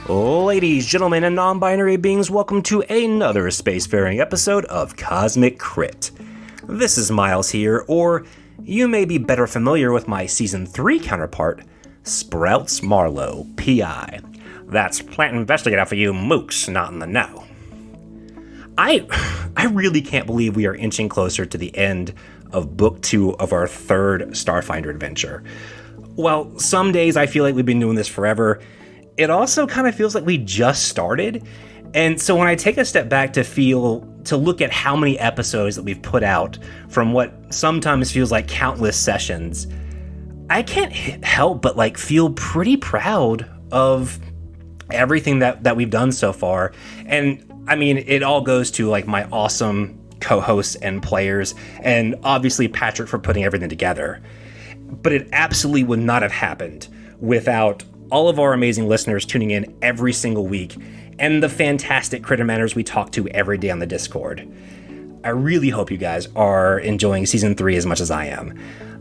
Ladies, gentlemen, and non-binary beings, welcome to another spacefaring episode of Cosmic Crit. This is Miles here, or you may be better familiar with my Season 3 counterpart, Sprouts Marlowe, P.I. That's Plant Investigator for you mooks not in the know. I really can't believe we are inching closer to the end of Book 2 of our third Starfinder adventure. Well, some days I feel like we've been doing this forever. It also kind of feels like we just started. And so when I take a step back to look at how many episodes that we've put out from what sometimes feels like countless sessions, I can't help but feel pretty proud of everything that we've done so far. And I mean, it all goes to my awesome co-hosts and players, and obviously Patrick for putting everything together. But it absolutely would not have happened without all of our amazing listeners tuning in every single week, and the fantastic Crittermanners we talk to every day on the Discord. I really hope you guys are enjoying Season 3 as much as I am.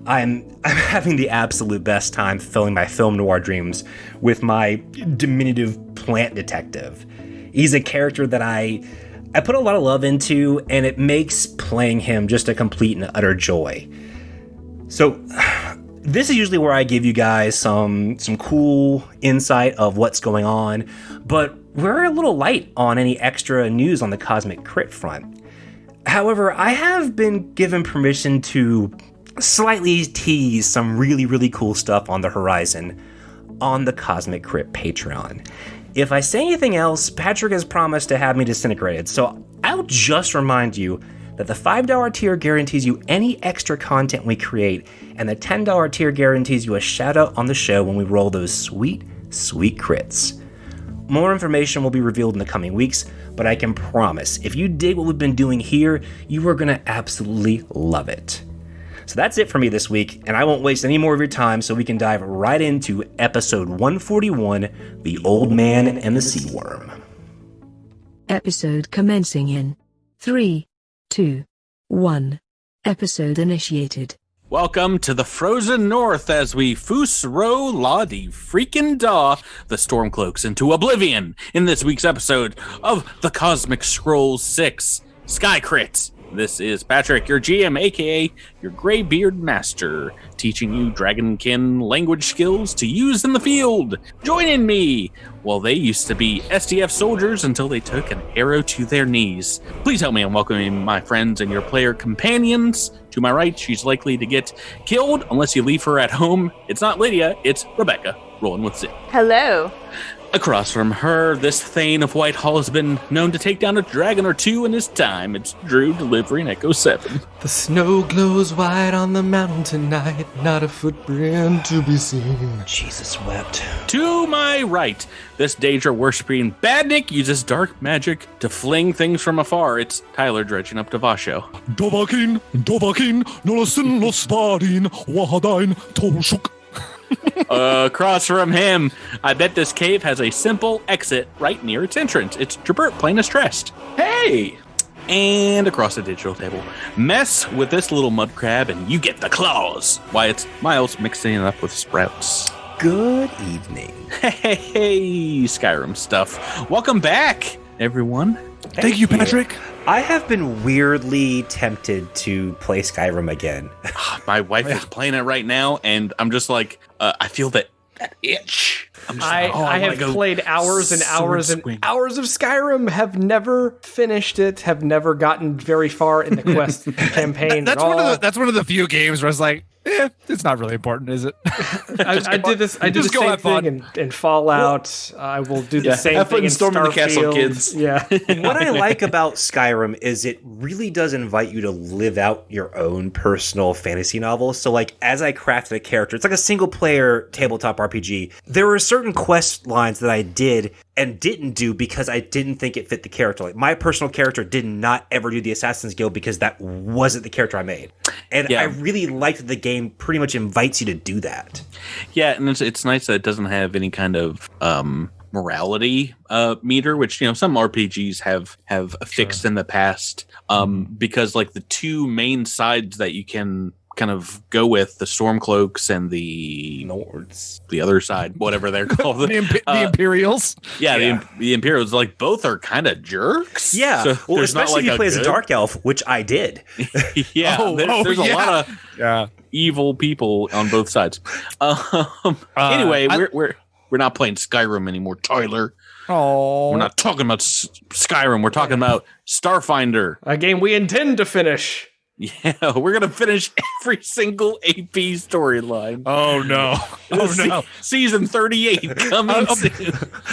I'm having the absolute best time fulfilling my film noir dreams with my diminutive plant detective. He's a character that I put a lot of love into, and it makes playing him just a complete and utter joy. So this is usually where I give you guys some cool insight of what's going on, but we're a little light on any extra news on the Cosmic Crit front. However, I have been given permission to slightly tease some really, really cool stuff on the horizon on the Cosmic Crit Patreon. If I say anything else, Patrick has promised to have me disintegrated, so I'll just remind you that the $5 tier guarantees you any extra content we create, and the $10 tier guarantees you a shout out on the show when we roll those sweet, sweet crits. More information will be revealed in the coming weeks, but I can promise, if you dig what we've been doing here, you are going to absolutely love it. So that's it for me this week, and I won't waste any more of your time so we can dive right into episode 141, The Old Man and the Seawyrm. Episode commencing in 3, 2, 1. Episode initiated. Welcome to the frozen north as we foos row la de freaking da the Stormcloaks into oblivion in this week's episode of the Cosmic Scrolls 6 Sky Crit. This is Patrick, your GM, aka your Greybeard Master, teaching you Dragonkin language skills to use in the field. Join me! Well, they used to be SDF soldiers until they took an arrow to their knees. Please help me in welcoming my friends and your player companions. To my right, she's likely to get killed unless you leave her at home. It's not Lydia, it's Rebecca, rolling with Zip. Hello. Across from her, this Thane of Whitehall has been known to take down a dragon or two in his time. It's Drew delivering Echo 7. The snow glows white on the mountain tonight, not a footprint to be seen. Jesus wept. To my right, this Daedra worshipping Badnik uses dark magic to fling things from afar. It's Tyler dredging up to Vasho. Dovakin, nolasin losvarin, wahadain tolshuk. Across from him, I bet this cave has a simple exit right near its entrance. It's Jabert plain as dressed. Hey! And across the digital table, mess with this little mud crab and you get the claws. Why, it's Miles mixing it up with Sprouts. Good evening. Hey, Skyrim stuff. Welcome back, everyone. Thank you, Patrick. I have been weirdly tempted to play Skyrim again. My wife is playing it right now, and I'm just like, I feel that itch. I have played hours and hours and hours of Skyrim, have never finished it, have never gotten very far in the quest campaign That's at all. that's one of the few games where I was like, it's not really important, is it? I did the same thing in Fallout. I will do the same have fun thing in storming the castle, Starfield. kids. Yeah. What I like about Skyrim is it really does invite you to live out your own personal fantasy novel. So as I crafted a character, it's like a single player tabletop RPG. There were certain quest lines that I did and didn't do because I didn't think it fit the character. My personal character did not ever do the Assassin's Guild because that wasn't the character I made. And I really liked that the game pretty much invites you to do that. Yeah, and it's nice that it doesn't have any kind of morality meter, which some RPGs have fixed in the past. Because the two main sides that you can kind of go with the Stormcloaks and the Nords. the other side, whatever they're called. The Imperials. Yeah. The Imperials, like, both are kind of jerks. Yeah, So well, there's not, especially if like, you play as a good- dark elf, which I did. Yeah, there's a lot of evil people on both sides. Anyway, we're not playing Skyrim anymore, Tyler. Oh, We're not talking about Skyrim. We're talking about Starfinder. A game we intend to finish. Yeah, we're gonna finish every single AP storyline. Oh no! Oh no! Season 38 coming soon.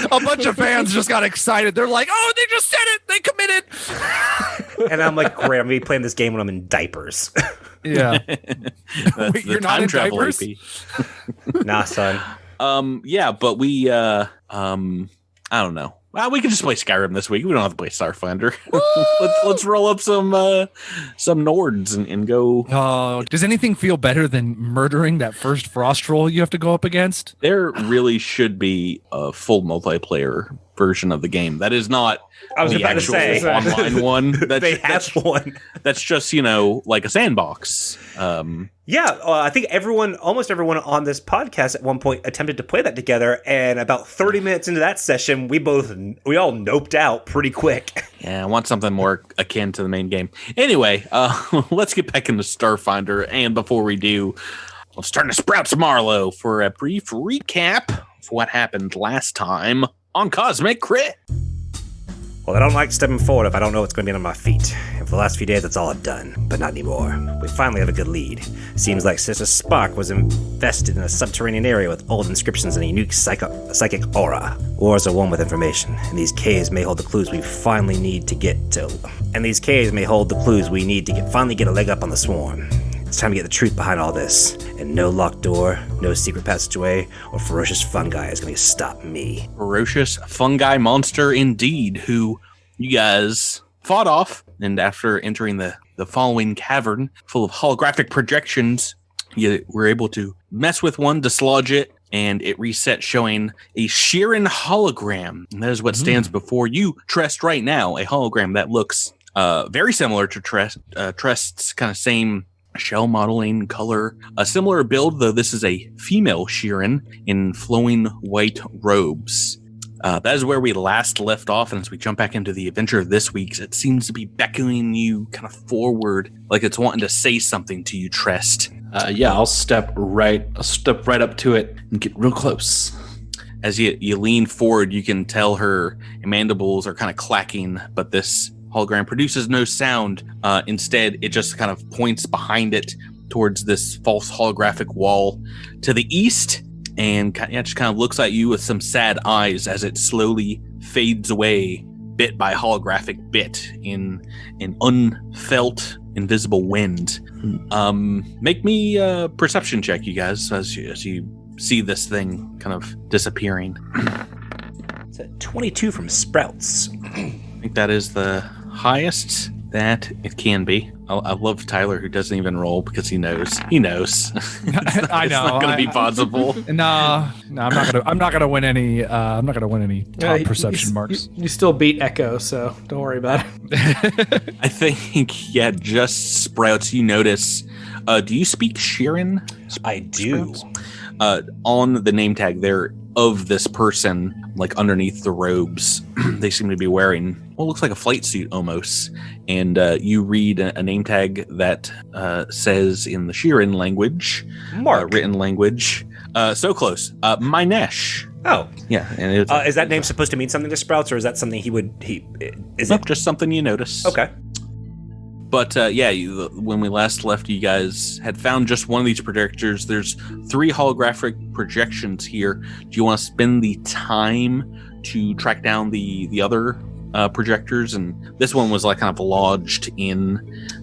A bunch of fans just got excited. They're like, "Oh, they just said it! They committed!" And I'm like, great, I'm gonna be playing this game when I'm in diapers. Yeah. That's Wait, the you're not time in travel diapers? AP. Nah, son. Yeah, but we I don't know. Well, we can just play Skyrim this week. We don't have to play Starfinder. let's roll up some Nords and go. Oh, does anything feel better than murdering that first frost troll you have to go up against? There really should be a full multiplayer version of the game. That is not I was the about to actual say online one. they have one. That's just, like a sandbox. Yeah, I think almost everyone on this podcast at one point attempted to play that together, and about 30 minutes into that session, we all noped out pretty quick. Yeah, I want something more akin to the main game. Anyway, let's get back into Starfinder, and before we do, let's turn to Sprouts Marlowe for a brief recap of what happened last time on Cosmic Crit. Well, I don't like stepping forward if I don't know what's going to be on my feet. And for the last few days, that's all I've done. But not anymore. We finally have a good lead. Seems like Sister Spark was invested in a subterranean area with old inscriptions and a unique psychic aura. Auras are one with information, and these caves may hold the clues we finally need to get to. Finally get a leg up on the swarm. It's time to get the truth behind all this. And no locked door, no secret passageway, or ferocious fungi is going to stop me. Ferocious fungi monster indeed, who you guys fought off, and after entering the following cavern full of holographic projections, you were able to mess with one, dislodge it, and it reset, showing a Sheeran hologram. And that is what stands before you, Trest, right now, a hologram that looks very similar to Trest's kind of same shell modeling, color, a similar build, though this is a female Sheeran in flowing white robes. That is where we last left off, and as we jump back into the adventure of this week's, it seems to be beckoning you kind of forward, like it's wanting to say something to you, Trest. I'll step right up to it and get real close. As you lean forward, you can tell her mandibles are kind of clacking, but this hologram produces no sound. Instead, it just kind of points behind it towards this false holographic wall to the east, and just kind of looks at you with some sad eyes as it slowly fades away, bit by holographic bit, in an unfelt, invisible wind. Make me a perception check, you guys, as you see this thing kind of disappearing. It's a 22 from Sprouts. I think that is the highest that it can be. I love Tyler, who doesn't even roll because he knows. I know. It's not going to be possible. No, I'm not gonna win any. I'm not gonna win any top perception marks. You still beat Echo, so don't worry about it. I think, just Sprouts. You notice. Do you speak Sheeran? I do. On the name tag there of this person, like underneath the robes, they seem to be wearing what looks like a flight suit almost. And you read a name tag that says in the Sheeran language, written language, so close, Minesh. Oh. Yeah. And is that name supposed to mean something to Sprouts, or is that something is it just something you notice? Okay. But when we last left, you guys had found just one of these projectors. There's 3 holographic projections here. Do you want to spend the time to track down the other projectors? And this one was like kind of lodged in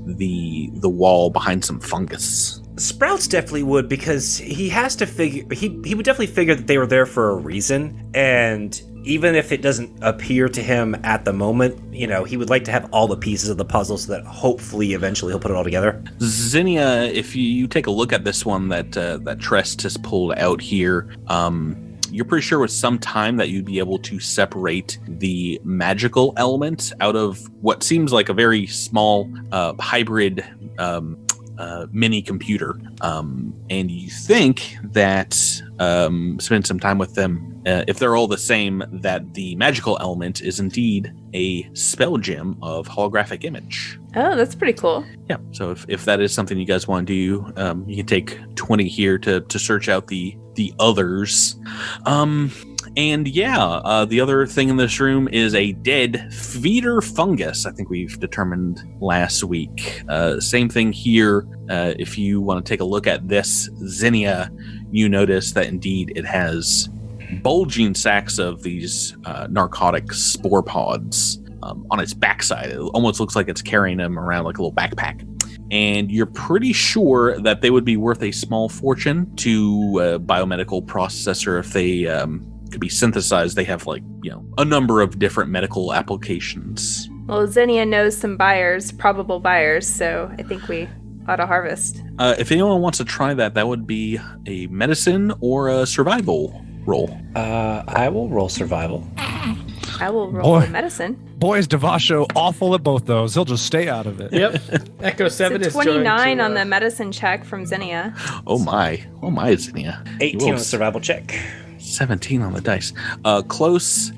the wall behind some fungus. Sprouts definitely would, because he has to figure he would definitely figure that they were there for a reason, and even if it doesn't appear to him at the moment, he would like to have all the pieces of the puzzle so that hopefully eventually he'll put it all together. Zinnia, if you take a look at this one that Trest has pulled out here, you're pretty sure with some time that you'd be able to separate the magical element out of what seems like a very small hybrid mini computer. And you think that spend some time with them, if they're all the same, that the magical element is indeed a spell gem of holographic image. Oh, that's pretty cool. Yeah, so if that is something you guys want to do, you can take 20 here to search out the others. And yeah, the other thing in this room is a dead feeder fungus. I think we've determined last week. Same thing here. If you want to take a look at this Zinnia, you notice that indeed it has bulging sacks of these narcotic spore pods on its backside. It almost looks like it's carrying them around like a little backpack. And you're pretty sure that they would be worth a small fortune to a biomedical processor if they could be synthesized. They have a number of different medical applications. Well, Zinnia knows some buyers, probable buyers, so I think we ought to harvest. If anyone wants to try that, that would be a medicine or a survival roll. I will roll survival. I will roll medicine. Boy, is Devasho awful at both those. He'll just stay out of it. Yep. Echo 7 is 29 on the medicine check from Zinnia. Oh my Zinnia. 18 on the survival check. 17 on the dice. Close.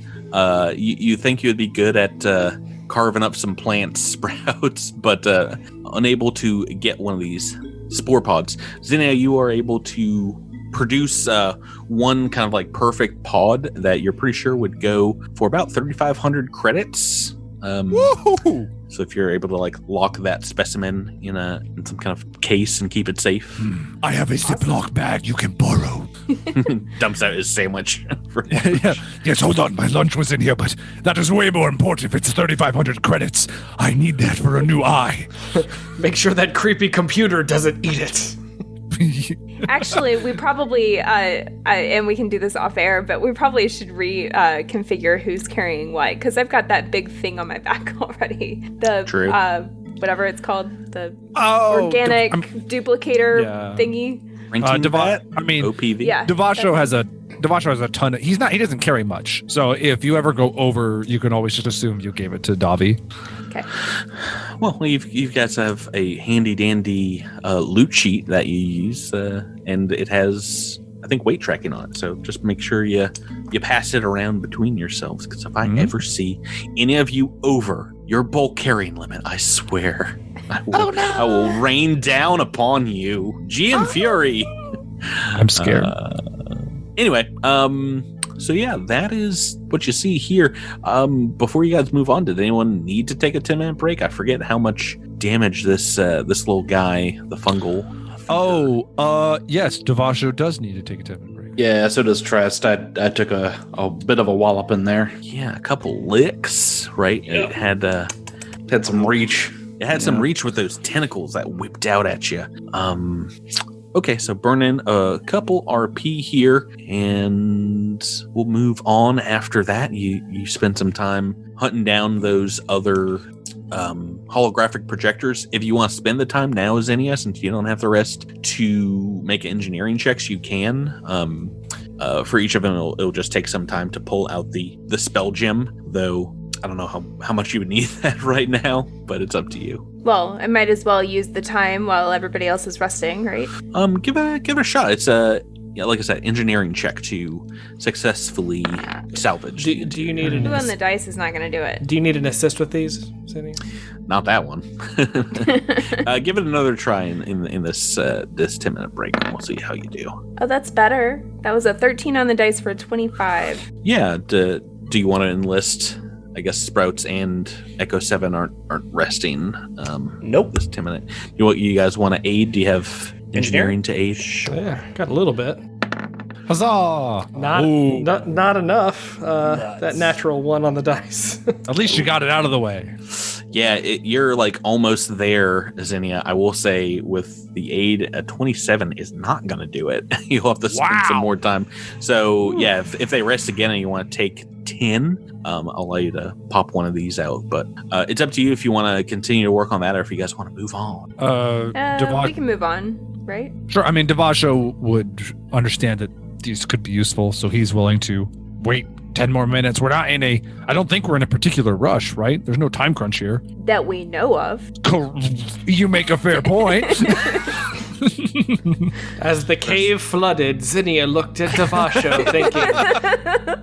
You think you'd be good at carving up some plant sprouts, but unable to get one of these spore pods. Zinnia, you are able to produce one kind of like perfect pod that you're pretty sure would go for about 3,500 credits. Woohoo! So if you're able to lock that specimen in some kind of case and keep it safe. I have a Ziploc bag you can borrow. Dumps out his sandwich. Yeah. Yes, hold on. My lunch was in here, but that is way more important if it's 3,500 credits. I need that for a new eye. Make sure that creepy computer doesn't eat it. Actually, we probably, and we can do this off air, but we probably should reconfigure who's carrying what, because I've got that big thing on my back already. The True. Whatever it's called, the organic duplicator thingy. OPV. Yeah, Devasho has a ton of, he doesn't carry much. So if you ever go over, you can always just assume you gave it to Davi. Okay. Well, you guys have a handy dandy loot sheet that you use, and it has, I think, weight tracking on it. So just make sure you pass it around between yourselves, because if I ever see any of you over your bulk carrying limit, I swear I will rain down upon you. GM Fury. I'm scared. Anyway, so yeah, that is what you see here. Before you guys move on, did anyone need to take a 10-minute break? I forget how much damage this little guy, the fungal. Yes, Devasho does need to take a 10-minute break. Yeah, so does Trest. I took a bit of a wallop in there. Yeah, a couple licks, right? Yeah. It had some reach. It had some reach with those tentacles that whipped out at you. Okay, so burn in a couple RP here, and we'll move on after that. You spend some time hunting down those other holographic projectors. If you want to spend the time now, Zinnia, since you don't have the rest to make engineering checks, you can. For each of them, it'll just take some time to pull out the spell gem, though I don't know how much you would need that right now, but it's up to you. Well, I might as well use the time while everybody else is resting, right? Give it a shot. It's like I said, engineering check to successfully salvage. Do you need Who on the dice is not going to do it? Do you need an assist with these, Cindy? Not that one. Give it another try in this 10-minute break, and we'll see how you do. Oh, that's better. That was a 13 on the dice for a 25. Yeah. Do you want to enlist? I guess Sprouts and Echo 7 aren't resting. Nope. This 10-minute. You guys want to aid? Do you have engineering to aid? Sure. Yeah, got a little bit. Huzzah! Not enough. That natural 1 on the dice. At least you got it out of the way. Yeah, you're almost there, Zinnia. I will say with the aid, a 27 is not going to do it. You'll have to spend some more time. So yeah, if they rest again and you want to take 10, I'll allow you to pop one of these out. But it's up to you if you want to continue to work on that or if you guys want to move on. We can move on, right? Sure. I mean, Devasho would understand that these could be useful, so he's willing to wait 10 more minutes. We're not in I don't think we're in a particular rush, right? There's no time crunch here. That we know of. You make a fair point. As the cave flooded, Zinnia looked at Devasho thinking,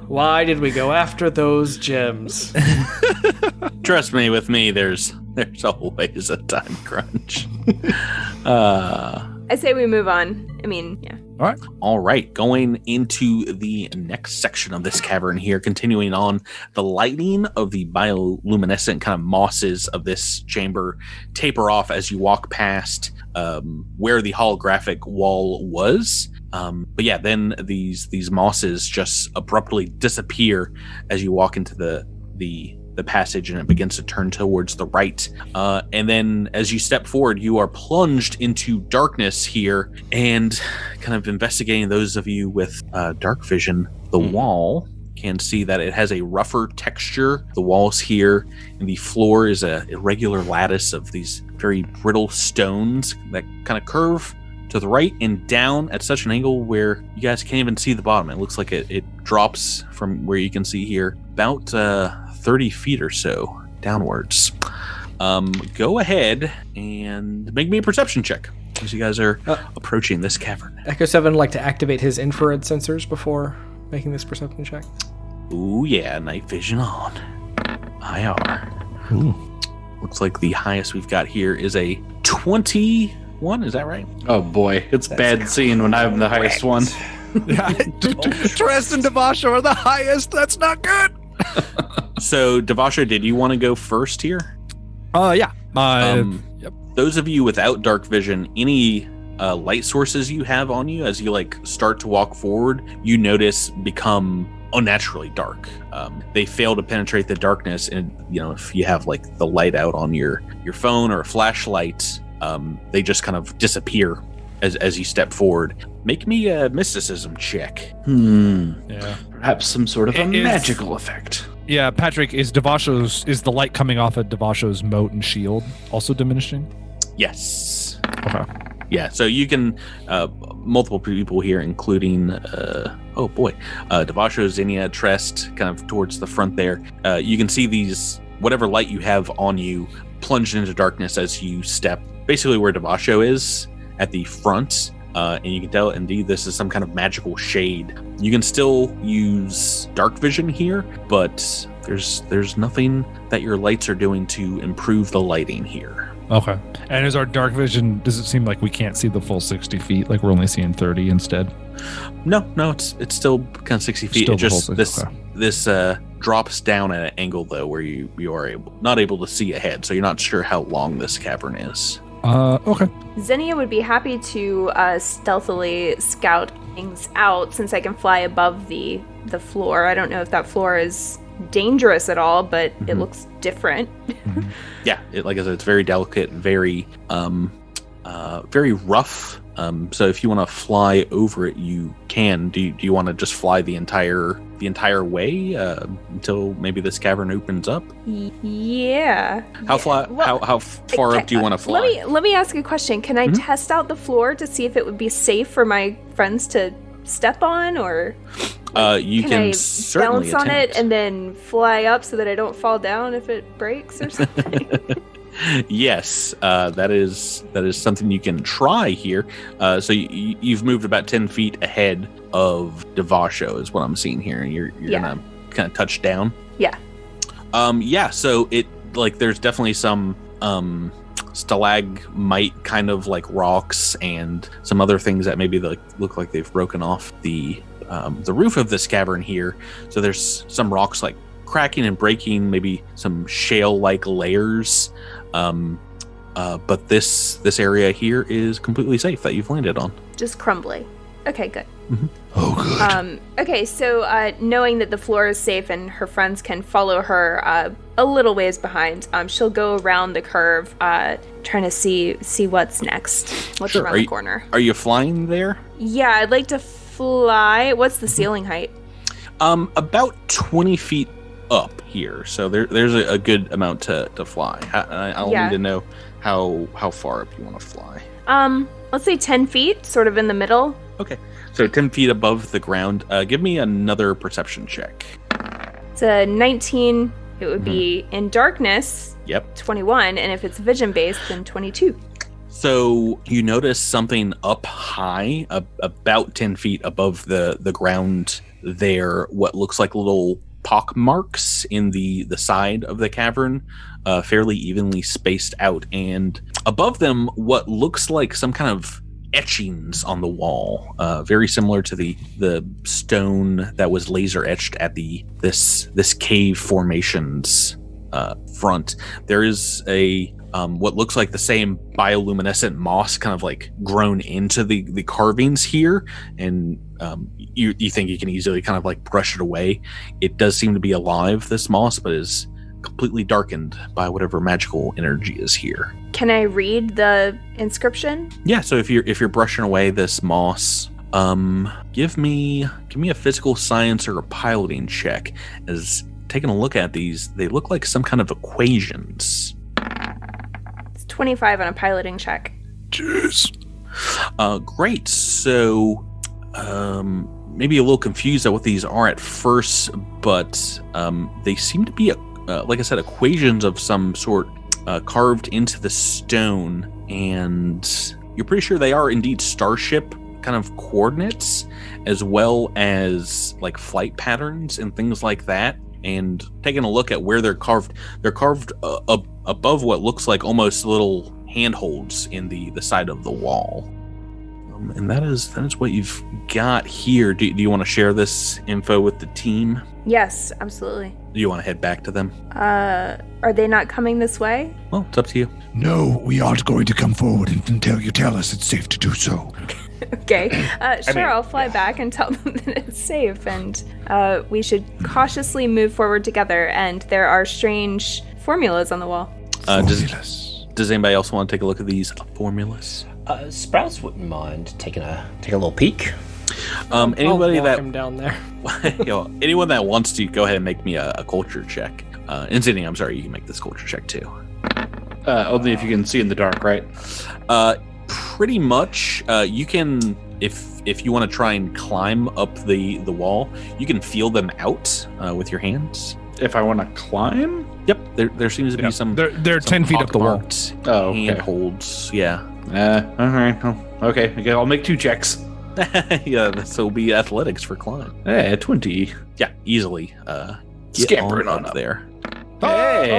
why did we go after those gems? Trust me, with me, there's always a time crunch. I say we move on. I mean, yeah. All right. Going into the next section of this cavern here, continuing on, the lighting of the bioluminescent kind of mosses of this chamber taper off as you walk past where the holographic wall was. But yeah, then these mosses just abruptly disappear as you walk into the passage, and it begins to turn towards the right. And then as you step forward, you are plunged into darkness here, and kind of investigating, those of you with dark vision, the wall can see that it has a rougher texture. The walls here and the floor is a irregular lattice of these very brittle stones that kind of curve to the right and down at such an angle where you guys can't even see the bottom. It looks like it drops from where you can see here about 30 feet or so downwards. Go ahead and make me a perception check as you guys are approaching this cavern. Echo 7 like to activate his infrared sensors before making this perception check. Ooh, yeah, night vision on. IR. Ooh. Looks like the highest we've got here is a 21. Is that right? Oh boy, it's bad seeing when I'm the highest one. Trest and Devasho are the highest. That's not good. So, Devasho, did you want to go first here? Yeah. Yep. Those of you without dark vision, any light sources you have on you as you start to walk forward, you notice become unnaturally dark. They fail to penetrate the darkness, and if you have the light out on your phone or a flashlight, they just kind of disappear as you step forward. Make me a mysticism check. Yeah. Perhaps some sort of a magical effect. Yeah, Patrick, is the light coming off of Devasho's moat and shield also diminishing? Yes. Okay. Yeah, so you can, multiple people here, including, Devasho, Zinnia, Trest, kind of towards the front there. You can see these, whatever light you have on you, plunged into darkness as you step basically where Devasho is at the front. And you can tell, indeed, this is some kind of magical shade. You can still use dark vision here, but there's nothing that your lights are doing to improve the lighting here. Okay. And is our dark vision, does it seem like we can't see the full 60 feet? Like we're only seeing 30 instead? No, it's still kind of 60 feet. Still It just, this drops down at an angle, though, where you are not able to see ahead, so you're not sure how long this cavern is. Okay. Zinnia would be happy to stealthily scout things out since I can fly above the floor. I don't know if that floor is dangerous at all, but it looks different. Yeah, like I said, it's very delicate, very very rough. So if you want to fly over it, you can. Do you want to just fly the entire way until maybe this cavern opens up? Yeah. How far up do you want to fly? Let me ask a question. Can I test out the floor to see if it would be safe for my friends to step on, or you can I certainly bounce on attempt. it and then fly up so that I don't fall down if it breaks or something? Yes, that is something you can try here. So you've moved about 10 feet ahead of Devasho is what I'm seeing here, and you're gonna kind of touch down. Yeah. So it there's definitely some stalagmite kind of rocks and some other things that maybe look like they've broken off the roof of this cavern here. So there's some rocks cracking and breaking, maybe some shale-like layers. But this area here is completely safe that you've landed on. Just crumbly. Okay, good. Mm-hmm. Oh, good. Okay, so knowing that the floor is safe and her friends can follow her a little ways behind, she'll go around the curve, trying to see what's next. What's around the corner? Are you flying there? Yeah, I'd like to fly. What's the ceiling height? About 20 feet up here, so there's a good amount to fly. I'll need to know how far up you want to fly. Let's say 10 feet, sort of in the middle. Okay, so 10 feet above the ground. Give me another perception check. It's a 19. It would be in darkness. Yep. 21, and if it's vision based, then 22. So you notice something up high, about 10 feet above the ground there, what looks like little pock marks in the side of the cavern, fairly evenly spaced out, and above them what looks like some kind of etchings on the wall, very similar to the stone that was laser etched at this cave formation's front. There is a what looks like the same bioluminescent moss kind of like grown into the carvings here, and you think you can easily kind of like brush it away. It does seem to be alive, this moss, but is completely darkened by whatever magical energy is here. Can I read the inscription? Yeah, so if you're brushing away this moss, give me a physical science or a piloting check. As taking a look at these, they look like some kind of equations. It's 25 on a piloting check. Jeez. Great. So, maybe a little confused at what these are at first, but they seem to be, like I said, equations of some sort carved into the stone, and you're pretty sure they are indeed starship kind of coordinates, as well as like flight patterns and things like that. And taking a look at where they're carved above what looks like almost little handholds in the side of the wall. And that is what you've got here. Do you want to share this info with the team? Yes, absolutely. Do you want to head back to them? Are they not coming this way? Well, it's up to you. No, we aren't going to come forward until you tell us it's safe to do so. Okay. Sure, I'll fly back and tell them that it's safe, and we should cautiously move forward together. And there are strange formulas on the wall. Does anybody else want to take a look at these formulas? Sprouts wouldn't mind taking a little peek. Anybody I'll walk that him down there. Anyone that wants to, go ahead and make me a culture check. And Sydney, I'm sorry, you can make this culture check too. Only if you can see in the dark, right? Pretty much. You can, if you want to try and climb up the wall, you can feel them out with your hands. If I want to climb? Yep, there seems to be some. They're 10 feet up the wall. Oh, okay. Handholds, yeah. All right. Oh, okay, I'll make 2 checks. Yeah, this will be athletics for climb. 20. Yeah, easily. Scampering on up there. Hey!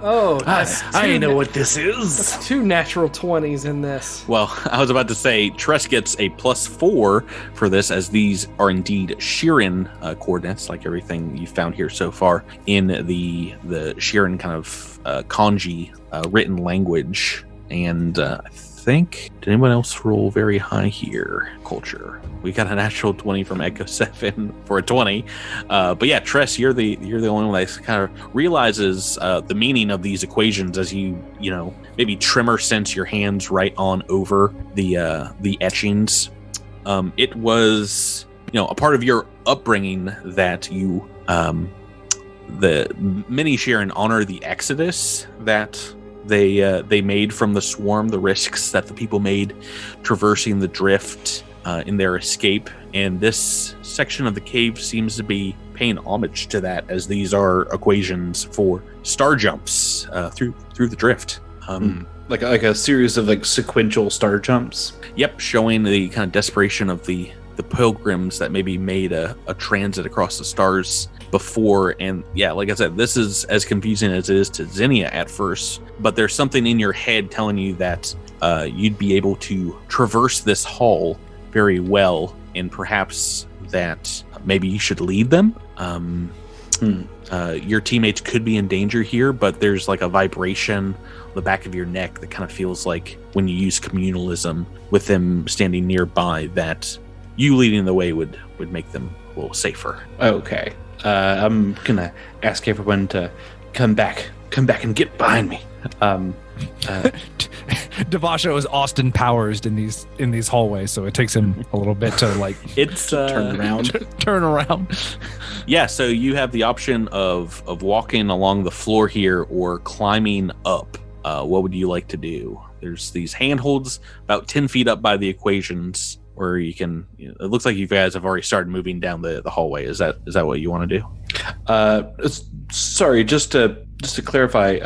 I know what this is. That's 2 natural 20s in this. Well, I was about to say, Tress gets a +4 for this, as these are indeed Sheeran coordinates, like everything you found here so far in the Sheeran kind of kanji written language. And I think, did anyone else roll very high here? Culture. We got a natural 20 from Echo 7 for a 20. But yeah, Tress, you're the only one that kind of realizes the meaning of these equations as you maybe tremor sense your hands right on over the etchings. It was a part of your upbringing that you the many share and honor the exodus that they made from the swarm, the risks that the people made traversing the drift in their escape, and this section of the cave seems to be paying homage to that, as these are equations for star jumps through the drift. Like a series of like sequential star jumps. Yep, showing the kind of desperation of the pilgrims that maybe made a transit across the stars before. And yeah, like I said, this is as confusing as it is to Zinnia at first, but there's something in your head telling you that you'd be able to traverse this hall very well, and perhaps that maybe you should lead them. Your teammates could be in danger here, but there's like a vibration on the back of your neck that kind of feels like when you use communalism with them standing nearby, that you leading the way would make them a little safer. Okay. I'm gonna ask everyone to come back and get behind me. Devasho is Austin Powers in these hallways, so it takes him a little bit to like turn around. Yeah, so you have the option of walking along the floor here or climbing up. What would you like to do? There's these handholds about 10 feet up by the equations. where you can. It looks like you guys have already started moving down the hallway. Is that what you want to do? Sorry, just to clarify.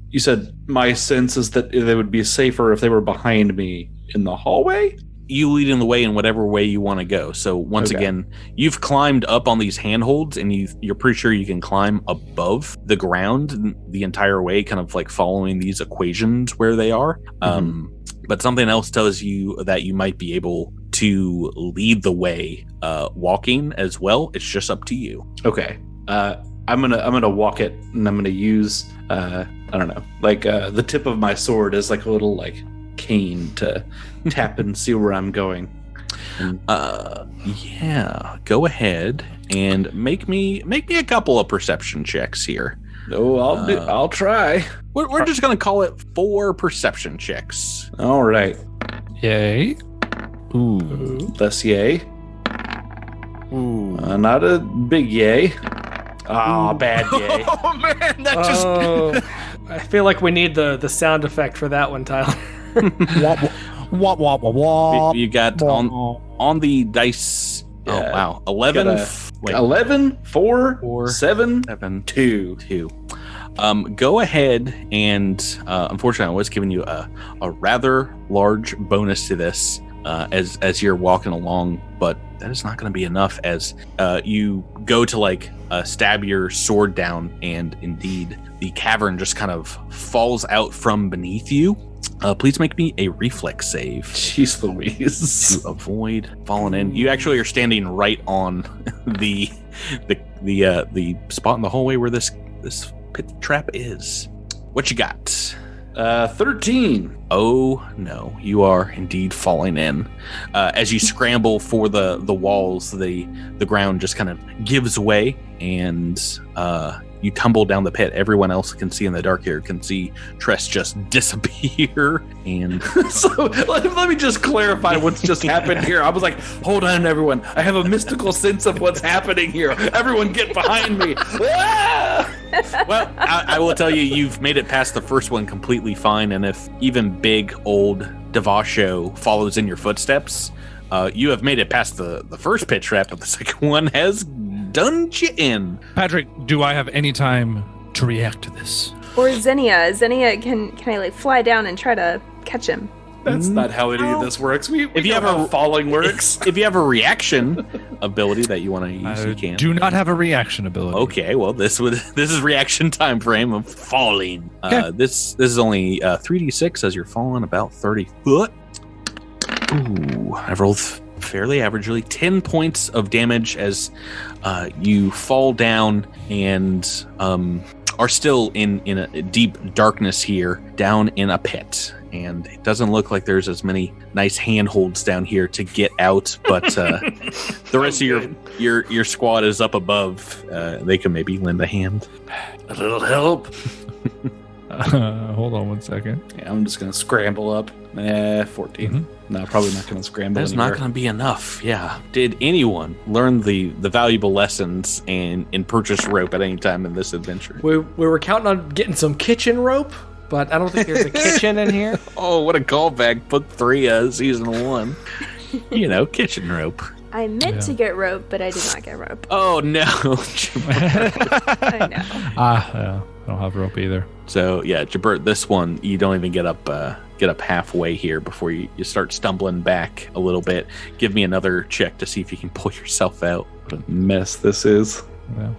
You said my sense is that they would be safer if they were behind me in the hallway. You leading the way in whatever way you want to go. So once again, you've climbed up on these handholds, and you're pretty sure you can climb above the ground the entire way, kind of like following these equations where they are. But something else tells you that you might be able to lead the way walking as well. It's just up to you. Okay. I'm gonna walk it, and I'm gonna use I don't know, like the tip of my sword as like a little like cane to tap and see where I'm going. Yeah, go ahead and make me a couple of perception checks here. Oh, I'll try. We're just gonna call it 4 perception checks. All right. Yay. Ooh. Less yay. Ooh. Not a big yay. Ah, bad yay. Oh man, that just. I feel like we need the sound effect for that one, Tyler. Wop, wop, wop, wop. You got on the dice. Yeah. Oh wow, 11. 11, 4, 7, 2. Go ahead and unfortunately, I was giving you a rather large bonus to this as you're walking along, but that is not going to be enough. As you go to stab your sword down, and indeed the cavern just kind of falls out from beneath you. Please make me a reflex save. Jeez Louise. To avoid falling in. You actually are standing right on the spot in the hallway where this pit trap is. What you got? 13. Oh no, you are indeed falling in. As you scramble for the walls, the ground just kind of gives way, and you tumble down the pit. Everyone else can see in the dark here can see Tress just disappear. And so let me just clarify what's just happened here. I was like, hold on, everyone. I have a mystical sense of what's happening here. Everyone get behind me. Ah! Well, I will tell you, you've made it past the first one completely fine. And if even big old Devasho follows in your footsteps, you have made it past the first pit trap, but the second one has done you in. Patrick, do I have any time to react to this? Or Xenia, can I fly down and try to catch him? That's not how any of this works. If you have a falling works. If you have a reaction ability that you want to use, you can. Do not have a reaction ability. Okay, well this is reaction time frame of falling. Okay. This is only 3d6 as you're falling about 30 foot. Ooh, I've rolled fairly averagely 10 points of damage as you fall down and are still in a deep darkness here, down in a pit. And it doesn't look like there's as many nice handholds down here to get out, but the rest of your squad is up above. They can maybe lend a hand. A little help. Hold on one second. Yeah, I'm just gonna scramble up. 14. Mm-hmm. No, probably not gonna scramble. That's not gonna be enough. Yeah. Did anyone learn the valuable lessons and purchase rope at any time in this adventure? We were counting on getting some kitchen rope, but I don't think there's a kitchen in here. Oh, what a callback! Book 3, season 1. Kitchen rope. I meant to get rope, but I did not get rope. Oh no! I know. I don't have rope either. So yeah, Jabert, this one you don't even get up halfway here before you start stumbling back a little bit. Give me another check to see if you can pull yourself out. What a mess this is. Yeah.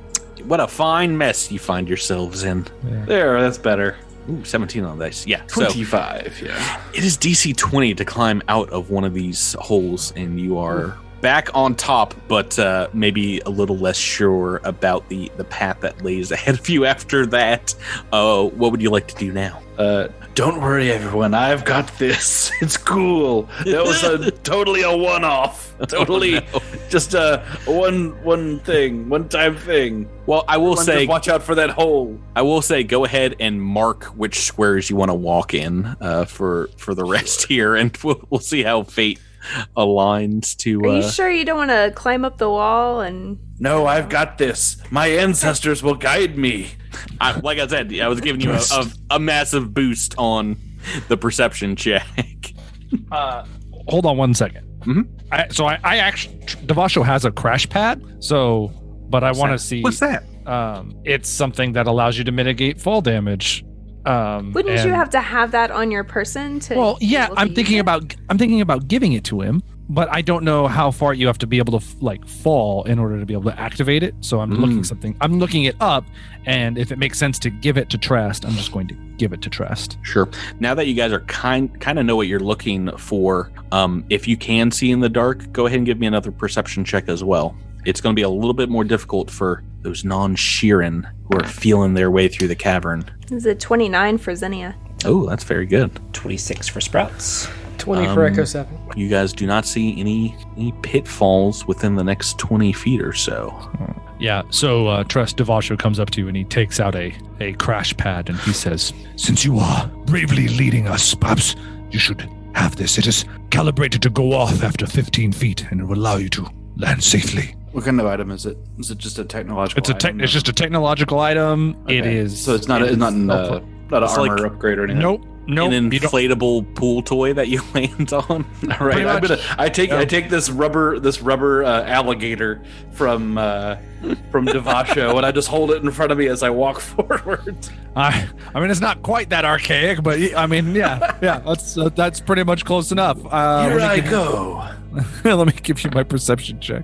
What a fine mess you find yourselves in. Yeah. There, that's better. Ooh, 17 on dice. Yeah, 25. So, yeah. It is DC 20 to climb out of one of these holes, and you are back on top, but maybe a little less sure about the path that lays ahead of you after that. What would you like to do now? Don't worry, everyone. I've got this. It's cool. That was totally a one-off. Totally just a one-time thing. Well, I will say, just watch out for that hole. I will say, go ahead and mark which squares you want to walk in for the rest here, and we'll see how fate aligns to. Are you sure you don't want to climb up the wall and? No, I've got this. My ancestors will guide me. Like I said, I was giving you a massive boost on the perception check. Hold on one second. Mm-hmm. I actually, Devasho has a crash pad. So, but I want to see. What's that? It's something that allows you to mitigate fall damage. Wouldn't you have to have that on your person to? Well, yeah, be able to I'm use thinking it? about giving it to him, but I don't know how far you have to be able to fall in order to be able to activate it. So I'm looking it up, and if it makes sense to give it to Trest, I'm just going to give it to Trest. Sure. Now that you guys are kind of know what you're looking for, if you can see in the dark, go ahead and give me another perception check as well. It's going to be a little bit more difficult for those non-Sheeran who are feeling their way through the cavern. This is a 29 for Xenia. Oh, that's very good. 26 for Sprouts. 20 for Echo 7. You guys do not see any pitfalls within the next 20 feet or so. Yeah, so Trest Devasho comes up to you and he takes out a crash pad and he says, Since you are bravely leading us, perhaps you should have this. It is calibrated to go off after 15 feet, and it will allow you to land safely. What kind of item is it? Is it just a technological item? It's just a technological item. Okay. It is. So it's not an armor upgrade or anything? Nope. An inflatable pool toy that you land on. All right. I take this rubber alligator from Devasho and I just hold it in front of me as I walk forward. I mean, it's not quite that archaic, but I mean, yeah, that's pretty much close enough. Here I go. Let me give you my perception check.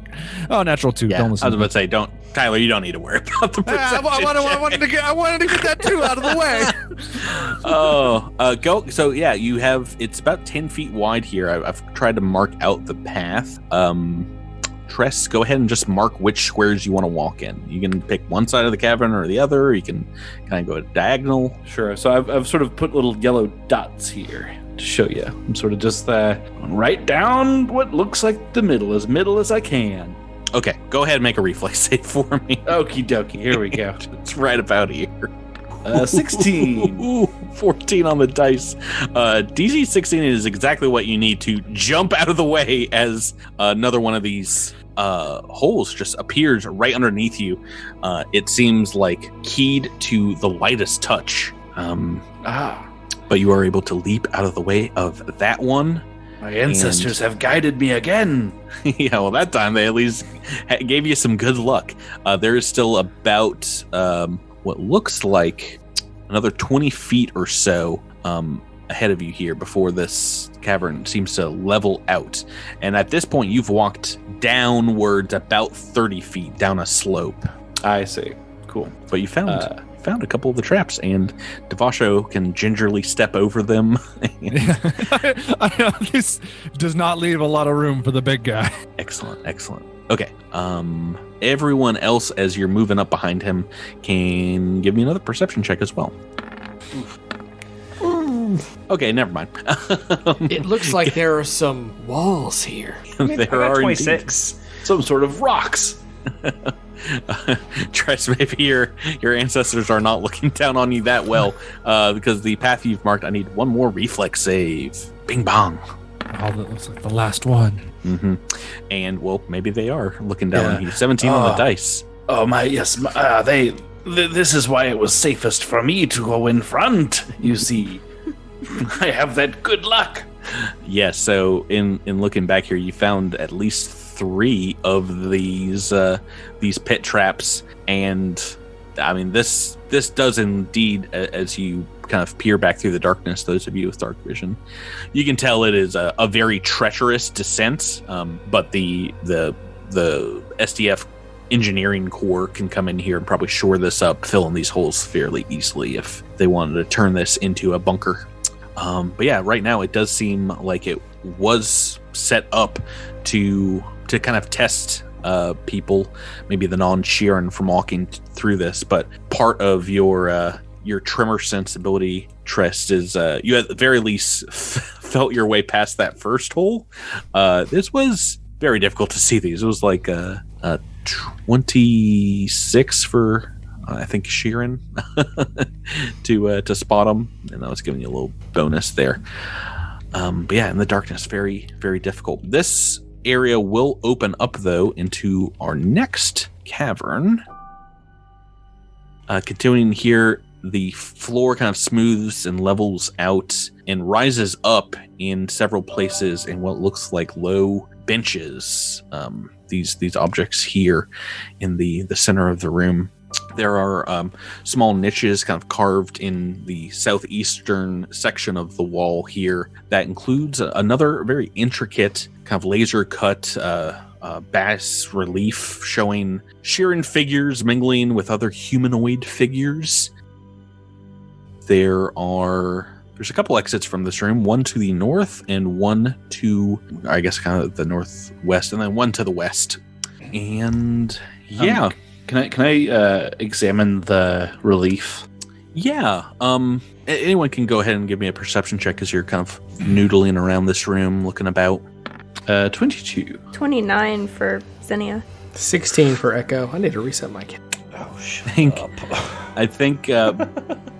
Oh, natural 2. Yeah, don't listen. I was about to say, Tyler, you don't need to worry about the perception I wanted to get that 2 out of the way. Go. So yeah, you have. It's about 10 feet wide here. I've tried to mark out the path. Tress, go ahead and just mark which squares you want to walk in. You can pick one side of the cavern or the other. You can kind of go diagonal. Sure. So I've sort of put little yellow dots here to show you. I'm sort of just going right down what looks like the middle as I can. Okay, go ahead and make a reflex save for me. Okie dokie, here we go. It's right about here. 16. Ooh, 14 on the dice. DC 16 is exactly what you need to jump out of the way as another one of these holes just appears right underneath you. It seems like keyed to the lightest touch. But you are able to leap out of the way of that one. My ancestors have guided me again. Yeah, well, that time they at least gave you some good luck. There is still about what looks like another 20 feet or so ahead of you here before this cavern seems to level out. And at this point, you've walked downwards about 30 feet down a slope. I see. Cool. But you found a couple of the traps, and Devasho can gingerly step over them. This does not leave a lot of room for the big guy. Excellent. Okay. Everyone else, as you're moving up behind him, can give me another perception check as well. Okay, never mind. It looks like there are some walls here. There are 26. Indeed. Some sort of rocks. Tress, maybe your ancestors are not looking down on you that well, because the path you've marked, I need one more reflex save. Bing bong. Oh, that looks like the last one. Mm-hmm. And well, maybe they are looking down on you. 17 on the dice. Oh my, yes. This is why it was safest for me to go in front. You see, I have that good luck. Yes. So in looking back here, you found at least 3 of these pit traps, and I mean this does indeed, as you kind of peer back through the darkness, those of you with dark vision, you can tell it is a very treacherous descent. But the SDF engineering corps can come in here and probably shore this up, fill in these holes fairly easily if they wanted to turn this into a bunker. But yeah, right now it does seem like it was set up to kind of test people, maybe the non-Sheeran, from walking through this. But part of your tremor sensibility, Trest, is you at the very least felt your way past that first hole. This was very difficult to see these. It was like 26 for I think Sheeran to spot them, and I was giving you a little bonus there. But yeah, in the darkness, very, very difficult. This area will open up though into our next cavern. Continuing here, the floor kind of smooths and levels out and rises up in several places in what looks like low benches, these objects here in the center of the room. There are small niches kind of carved in the southeastern section of the wall here that includes another very intricate kind of laser cut bas relief showing Sheeran figures mingling with other humanoid figures. There's a couple exits from this room, one to the north and one to, I guess, kind of the northwest, and then one to the west. And yeah. Can I examine the relief? Yeah. Anyone can go ahead and give me a perception check as you're kind of noodling around this room, looking about. 22. 29 for Zinnia. 16 for Echo. I need to reset my kit. Oh, shut up. I think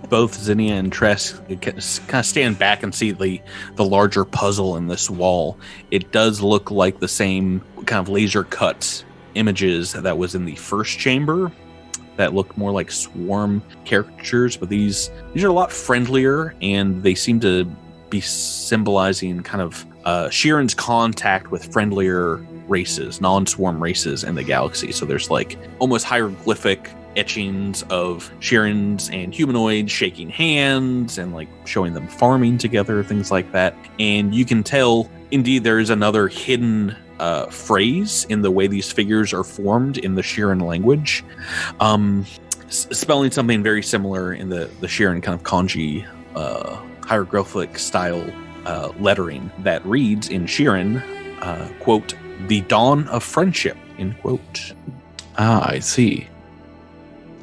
both Zinnia and Tress kind of stand back and see the larger puzzle in this wall. It does look like the same kind of laser cut images that was in the first chamber that looked more like swarm caricatures, but these are a lot friendlier, and they seem to be symbolizing kind of Sheeran's contact with friendlier races, non-swarm races in the galaxy. So there's like almost hieroglyphic etchings of Sheerans and humanoids shaking hands and like showing them farming together, things like that. And you can tell, indeed, there is another hidden phrase in the way these figures are formed in the Sheeran language, spelling something very similar in the Sheeran kind of kanji hieroglyphic style lettering that reads in Sheeran, quote, "The dawn of friendship," end quote. Ah, I see.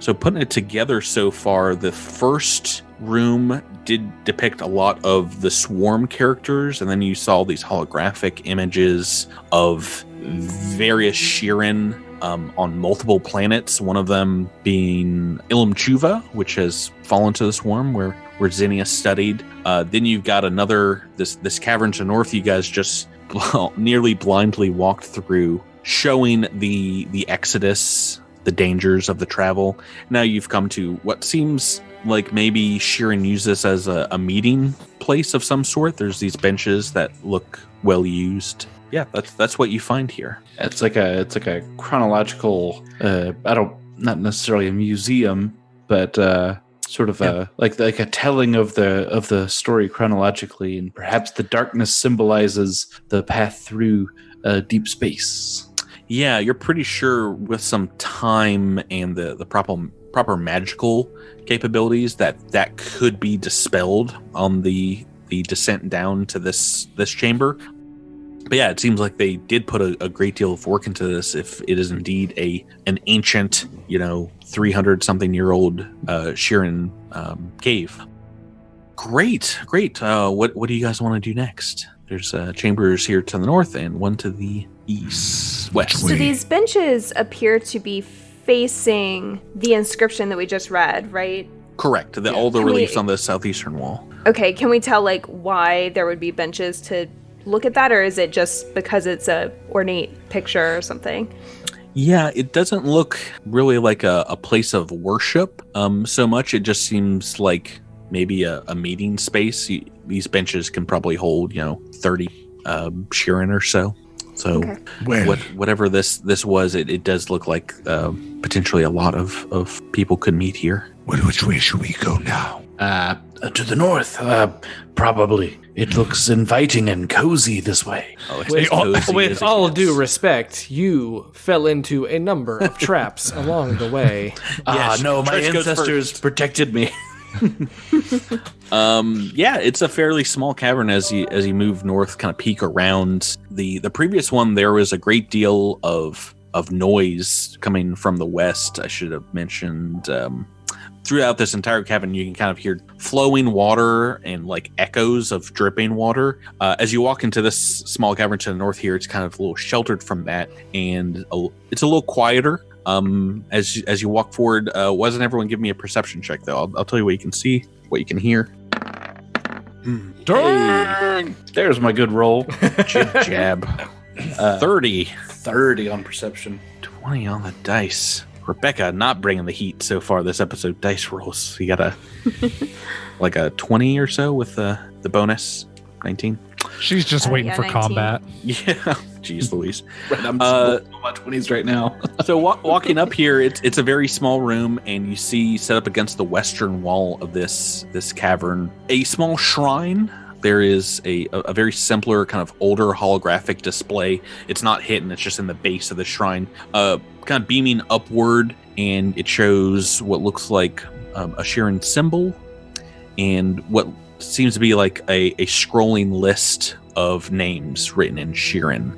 So putting it together so far, the first room did depict a lot of the swarm characters, and then you saw these holographic images of various Sheeran on multiple planets, one of them being Ilum Chuva, which has fallen to the swarm where Zinnia studied. Then you've got another, this cavern to north you guys just nearly blindly walked through, showing the exodus, the dangers of the travel. Now you've come to what seems like maybe Sheeran used this as a meeting place of some sort. There's these benches that look well used. Yeah, that's what you find here. It's like a chronological. Not necessarily a museum, but sort of like a telling of the story chronologically, and perhaps the darkness symbolizes the path through deep space. Yeah, you're pretty sure with some time and the proper magical capabilities that could be dispelled on the descent down to this chamber. But yeah, it seems like they did put a great deal of work into this, if it is indeed an ancient, 300-something-year-old Sheeran cave. Great. What do you guys want to do next? There's chambers here to the north and one to the west. So these benches appear to be facing the inscription that we just read, right? Correct. All the reliefs on the southeastern wall. Okay, can we tell why there would be benches to look at that, or is it just because it's a ornate picture or something? Yeah, it doesn't look really like a place of worship so much. It just seems like maybe a meeting space. These benches can probably hold 30 Sheeran or so. So whatever this was, it does look like potentially a lot of people could meet here. Which way should we go now? To the north, probably. It looks inviting and cozy this way. With all due respect, you fell into a number of traps along the way. No, my ancestors protected me. Yeah, it's a fairly small cavern as you move north, kind of peek around. The previous one, there was a great deal of noise coming from the west. I should have mentioned throughout this entire cavern, you can kind of hear flowing water and like echoes of dripping water. As you walk into this small cavern to the north here, it's kind of a little sheltered from that, and it's a little quieter. As you walk forward, wasn't everyone give me a perception check though? I'll tell you what you can see, what you can hear. Hey, there's my good roll. Jib jab. 30 on perception. 20 on the dice. Rebecca not bringing the heat so far this episode. Dice rolls. You got a 20 or so with the bonus. 19. She's just waiting for 19. combat. Yeah. Jeez Louise. Right, I'm on my 20s right now. So walking up here, it's a very small room, and you see set up against the western wall of this cavern a small shrine. There is a very simpler, kind of older holographic display. It's not hidden, it's just in the base of the shrine, kind of beaming upward, and it shows what looks like a Sheeran symbol and what seems to be like a scrolling list of names written in Sheeran.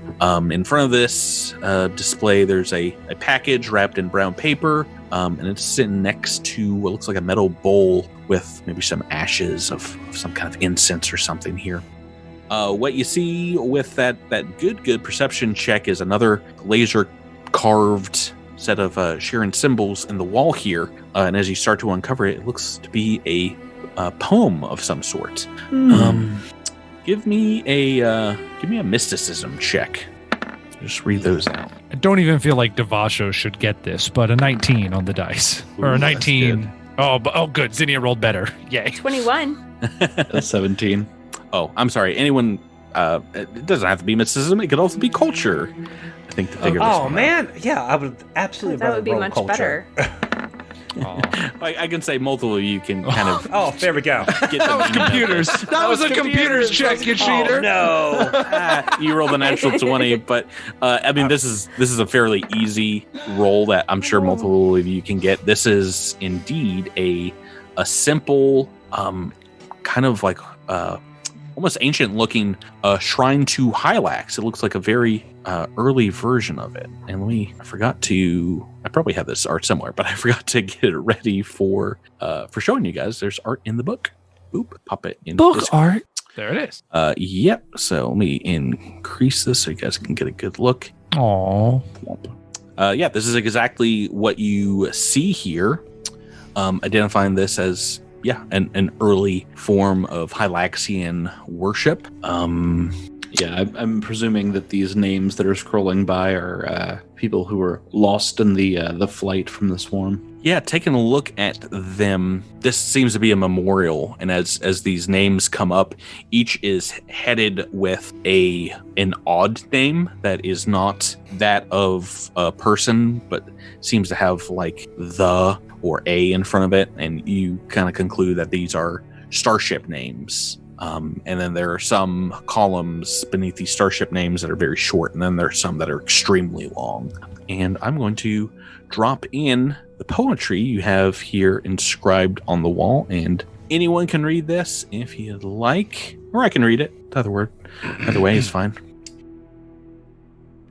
In front of this display, there's a package wrapped in brown paper, and it's sitting next to what looks like a metal bowl with maybe some ashes of some kind of incense or something here. What you see with that good perception check is another laser carved set of Sheeran symbols in the wall here, and as you start to uncover it, it looks to be a poem of some sort. Give me a mysticism check. Just read those out. I don't even feel like Devasho should get this, but a 19 on the dice. Ooh, or a 19. good. Oh, good. Zinnia rolled better. Yay. 21. That's 17. Oh, I'm sorry. Anyone, it doesn't have to be mysticism. It could also be culture. I think to figure this Oh, one man. Yeah, I would absolutely That would be roll much culture. better. I can say multiple of you can kind of Oh, there we go. get That was the meaning of computers. it. That was a computer's check, you cheater. Oh, no. You rolled a natural 20, but I mean, this is a fairly easy roll that I'm sure multiple of you can get. This is indeed a simple, kind of like almost ancient looking shrine to Hylax. It looks like a very early version of it. And I probably have this art somewhere, but I forgot to get it ready for showing you guys. There's art in the book. Boop, pop it in Book Discord. art. There it is. Yep. So let me increase this so you guys can get a good look. Aww. Yeah, this is exactly what you see here. Identifying this as an early form of Hylaxian worship. Yeah, I'm presuming that these names that are scrolling by are people who were lost in the flight from the swarm. Yeah, taking a look at them, this seems to be a memorial, and as these names come up, each is headed with an odd name that is not that of a person, but seems to have like the or a in front of it, and you kind of conclude that these are starship names. And then there are some columns beneath these starship names that are very short, and then there are some that are extremely long. And I'm going to drop in the poetry you have here inscribed on the wall, and anyone can read this if you'd like, or I can read it. Either way is fine.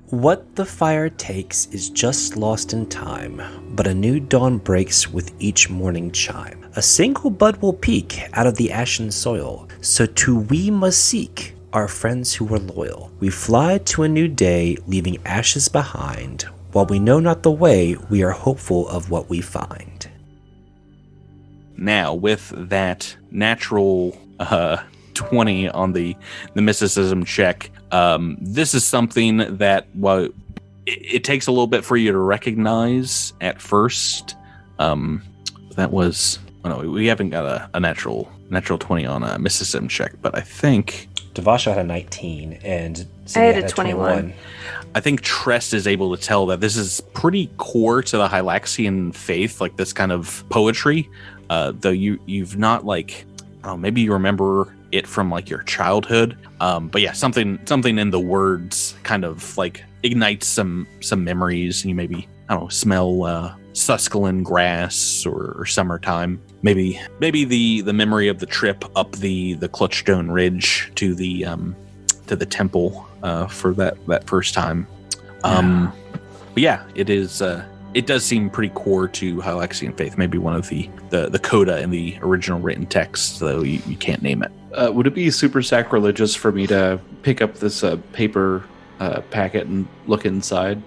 What the fire takes is just lost in time, but a new dawn breaks with each morning chime. A single bud will peek out of the ashen soil, so too we must seek our friends who were loyal. We fly to a new day, leaving ashes behind. While we know not the way, we are hopeful of what we find. Now, with that natural 20 on the mysticism check, this is something that, while it takes a little bit for you to recognize at first, that was, we haven't got a natural 20 on a mysticism check, but I think Devasho had a 19 and I had a 21. I think Trest is able to tell that this is pretty core to the Hylaxian faith, like this kind of poetry, though you've not like, maybe you remember it from like your childhood, but yeah, something in the words kind of like ignites some memories, and you maybe smell Susqueland grass or summertime. Maybe the memory of the trip up the Clutchstone Ridge to the temple for that first time. But yeah, it is. It does seem pretty core to Hylaxian faith. Maybe one of the coda in the original written text, though you can't name it. Would it be super sacrilegious for me to pick up this paper packet and look inside?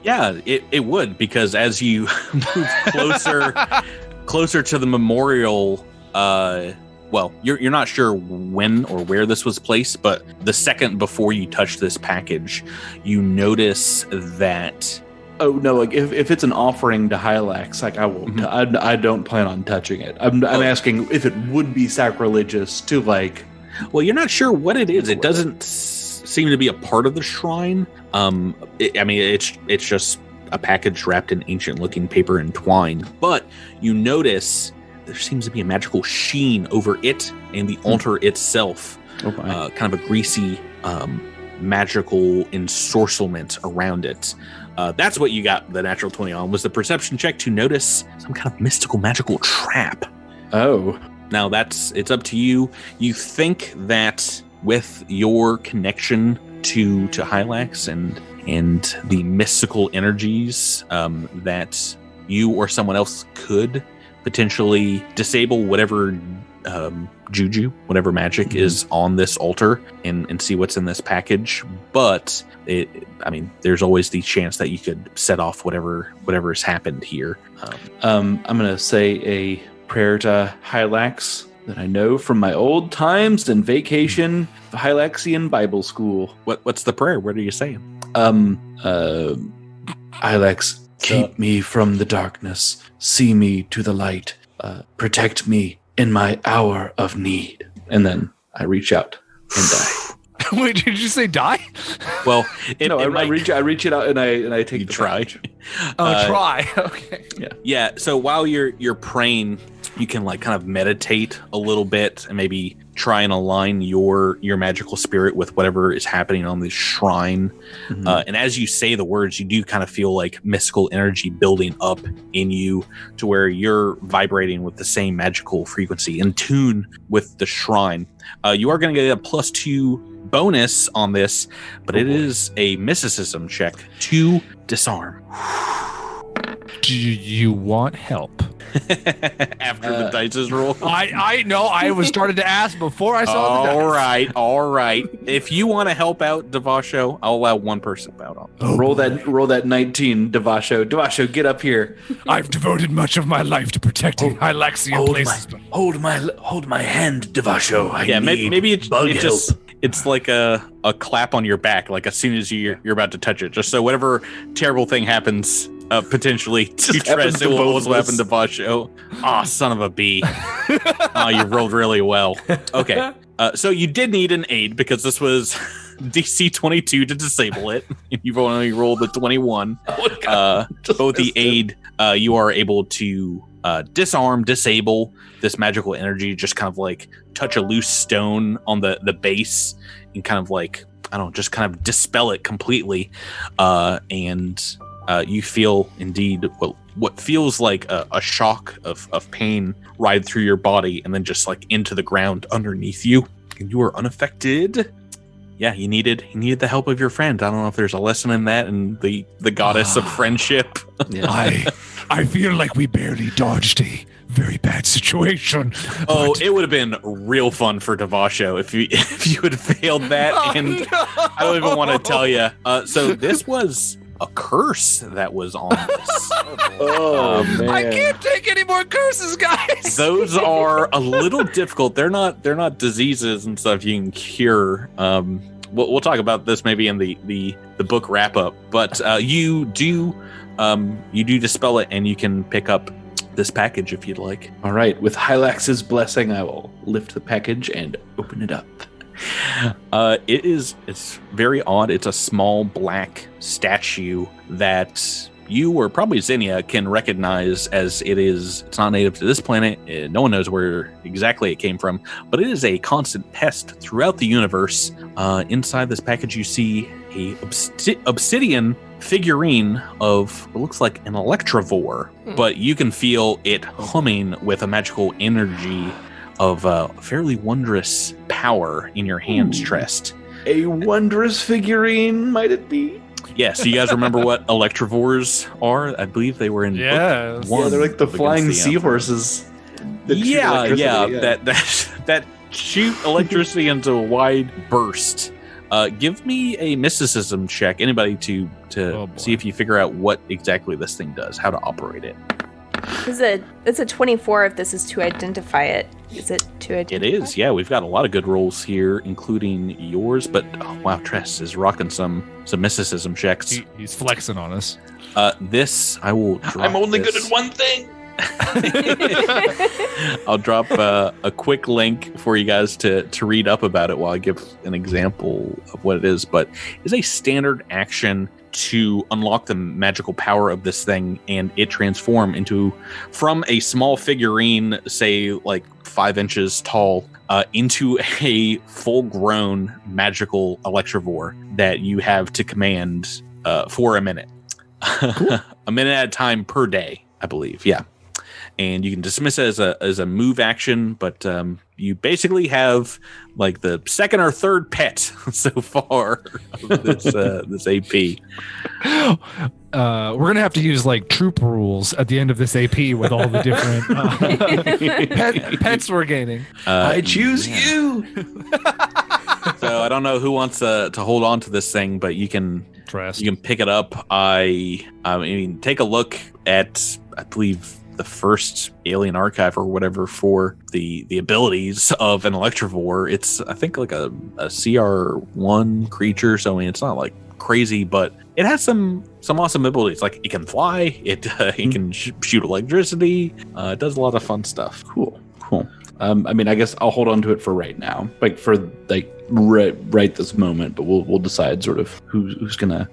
Yeah, it would, because as you move closer to the memorial, well, you're not sure when or where this was placed, but the second before you touch this package, you notice that. Oh no! Like if it's an offering to Hylax, like I won't. I don't plan on touching it. I'm asking if it would be sacrilegious to like. Well, you're not sure what it is. It doesn't seem to be a part of the shrine. It's just a package wrapped in ancient-looking paper and twine. But you notice there seems to be a magical sheen over it and the altar itself. Kind of a greasy, magical ensorcelment around it. That's what you got the natural 20 on, was the perception check to notice some kind of mystical, magical trap. Oh. Now it's up to you. You think that with your connection to Hylax and the mystical energies, that you or someone else could potentially disable whatever juju, whatever magic is on this altar, and see what's in this package. But there's always the chance that you could set off whatever has happened here. I'm gonna say a prayer to Hylax that I know from my old times and vacation Hylaxian Bible school. What's the prayer? What are you saying? Hylax, keep me from the darkness, see me to the light, protect me in my hour of need. And then I reach out and die. Wait, did you say die? Well, I reach it out and I take the try. Try. Okay. Yeah. So while you're praying, you can like kind of meditate a little bit and maybe try and align your magical spirit with whatever is happening on this shrine. Mm-hmm. And as you say the words, you do kind of feel like mystical energy building up in you to where you're vibrating with the same magical frequency, in tune with the shrine. You are going to get a +2 bonus on this, but it is a mysticism check to disarm. Do you want help? After the dice is rolled? I know. I was started to ask before I saw the dice. All right. If you want to help out, Devasho, I'll allow one person out. Roll that 19, Devasho. Devasho, get up here. I've devoted much of my life to protecting Hylaxian places. Hold my hand, Devasho. Maybe it's like a clap on your back, like as soon as you're about to touch it, just so whatever terrible thing happens, potentially to Tress, it will also happen to Basho. Oh, son of a bee. Oh, you rolled really well. Okay. So you did need an aid because this was DC 22 to disable it. You've only rolled the 21. Both the aid, you are able to disable this magical energy, just kind of like touch a loose stone on the base and kind of like, just kind of dispel it completely. And you feel indeed what feels like a shock of pain ride through your body and then just like into the ground underneath you, and you are unaffected. Yeah, you needed the help of your friend. I don't know if there's a lesson in that, and the goddess of friendship. I feel like we barely dodged a very bad situation. Oh, it would have been real fun for Devasho if you had failed that. I don't even want to tell you. So this was a curse that was on this. Man. I can't take any more curses, guys. Those are a little difficult. They're not diseases and stuff you can cure. We'll talk about this maybe in the book wrap up. But you do dispel it, and you can pick up this package if you'd like. All right, with Hylax's blessing, I will lift the package and open it up. It's very odd. It's a small black statue that you, or probably Zinnia, can recognize as it's not native to this planet. No one knows where exactly it came from, but it is a constant pest throughout the universe. Inside this package, you see a obsidian figurine of what looks like an Electrovore, but you can feel it humming with a magical energy of fairly wondrous power in your hands, Trest. A wondrous figurine, might it be? Yeah, so you guys remember what Electrovores are? I believe they were in book 1. Yeah, they're like the flying seahorses. That shoot electricity into a wide burst. Give me a mysticism check, anybody, to see if you figure out what exactly this thing does, how to operate it. It's a 24 if this is to identify it. Is it to identify? It is, yeah. We've got a lot of good rolls here, including yours. But, oh, wow, Tress is rocking some mysticism checks. He's flexing on us. This, I will drop I'm only this. good at one thing. I'll drop a quick link for you guys to read up about it while I give an example of what it is. But it's a standard action to unlock the magical power of this thing, and it transform from a small figurine, say like 5 inches tall, into a full-grown magical Electrovore that you have to command for a minute. Cool. A minute at a time per day, I believe. Yeah. And you can dismiss it as a move action, but you basically have like the second or third pet so far of this AP. We're gonna have to use like troop rules at the end of this AP with all the different pets we're gaining. I choose you. So I don't know who wants to hold on to this thing, but you can pick it up. I mean, take a look at, I believe, the first alien archive or whatever for the abilities of an Electrovore. It's, I think, like a CR1 creature, so I mean, it's not like crazy, but it has some awesome abilities. Like it can fly, it can shoot electricity, it does a lot of fun stuff. Cool. I mean, I guess I'll hold on to it for right now, like for like right this moment, but we'll decide sort of who's gonna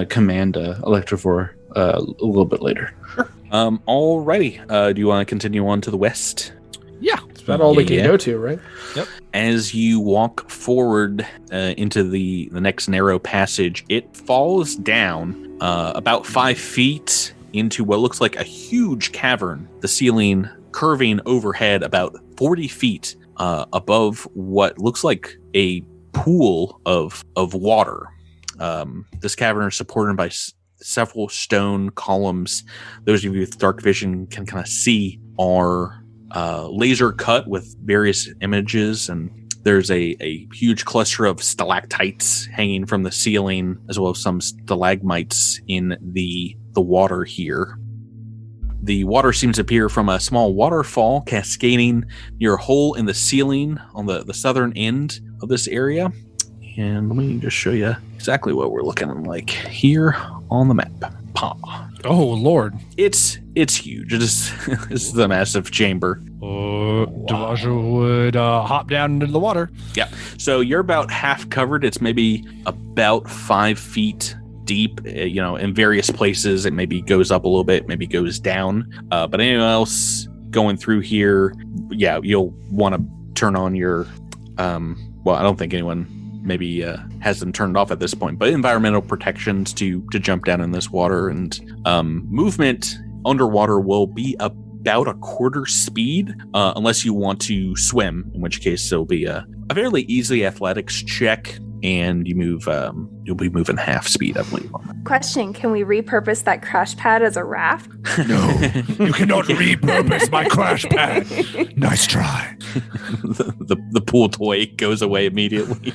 command Electrovore a little bit later. Sure. Alrighty. Do you want to continue on to the west? Yeah. That's about all we can go to, right? Yep. As you walk forward into the next narrow passage, it falls down about 5 feet into what looks like a huge cavern, the ceiling curving overhead about 40 feet above what looks like a pool of water. This cavern is supported by several stone columns. Those of you with dark vision can kind of see are laser cut with various images, and there's a huge cluster of stalactites hanging from the ceiling, as well as some stalagmites in the water here. The water seems to appear from a small waterfall cascading near a hole in the ceiling on the southern end of this area. And let me just show you exactly what we're looking like here on the map. Oh, Lord. It's huge. It's the massive chamber. Devasha would hop down into the water. Yeah. So you're about half covered. It's maybe about 5 feet deep, in various places. It maybe goes up a little bit, maybe goes down. But anyone else going through here, yeah, you'll want to turn on your, well, I don't think anyone maybe has them turned off at this point, but environmental protections to jump down in this water, and movement underwater will be about a quarter speed, unless you want to swim, in which case it'll be a fairly easy athletics check, and you'll be moving half speed, I believe. Question, can we repurpose that crash pad as a raft? No, you cannot repurpose my crash pad. Nice try. The pool toy goes away immediately.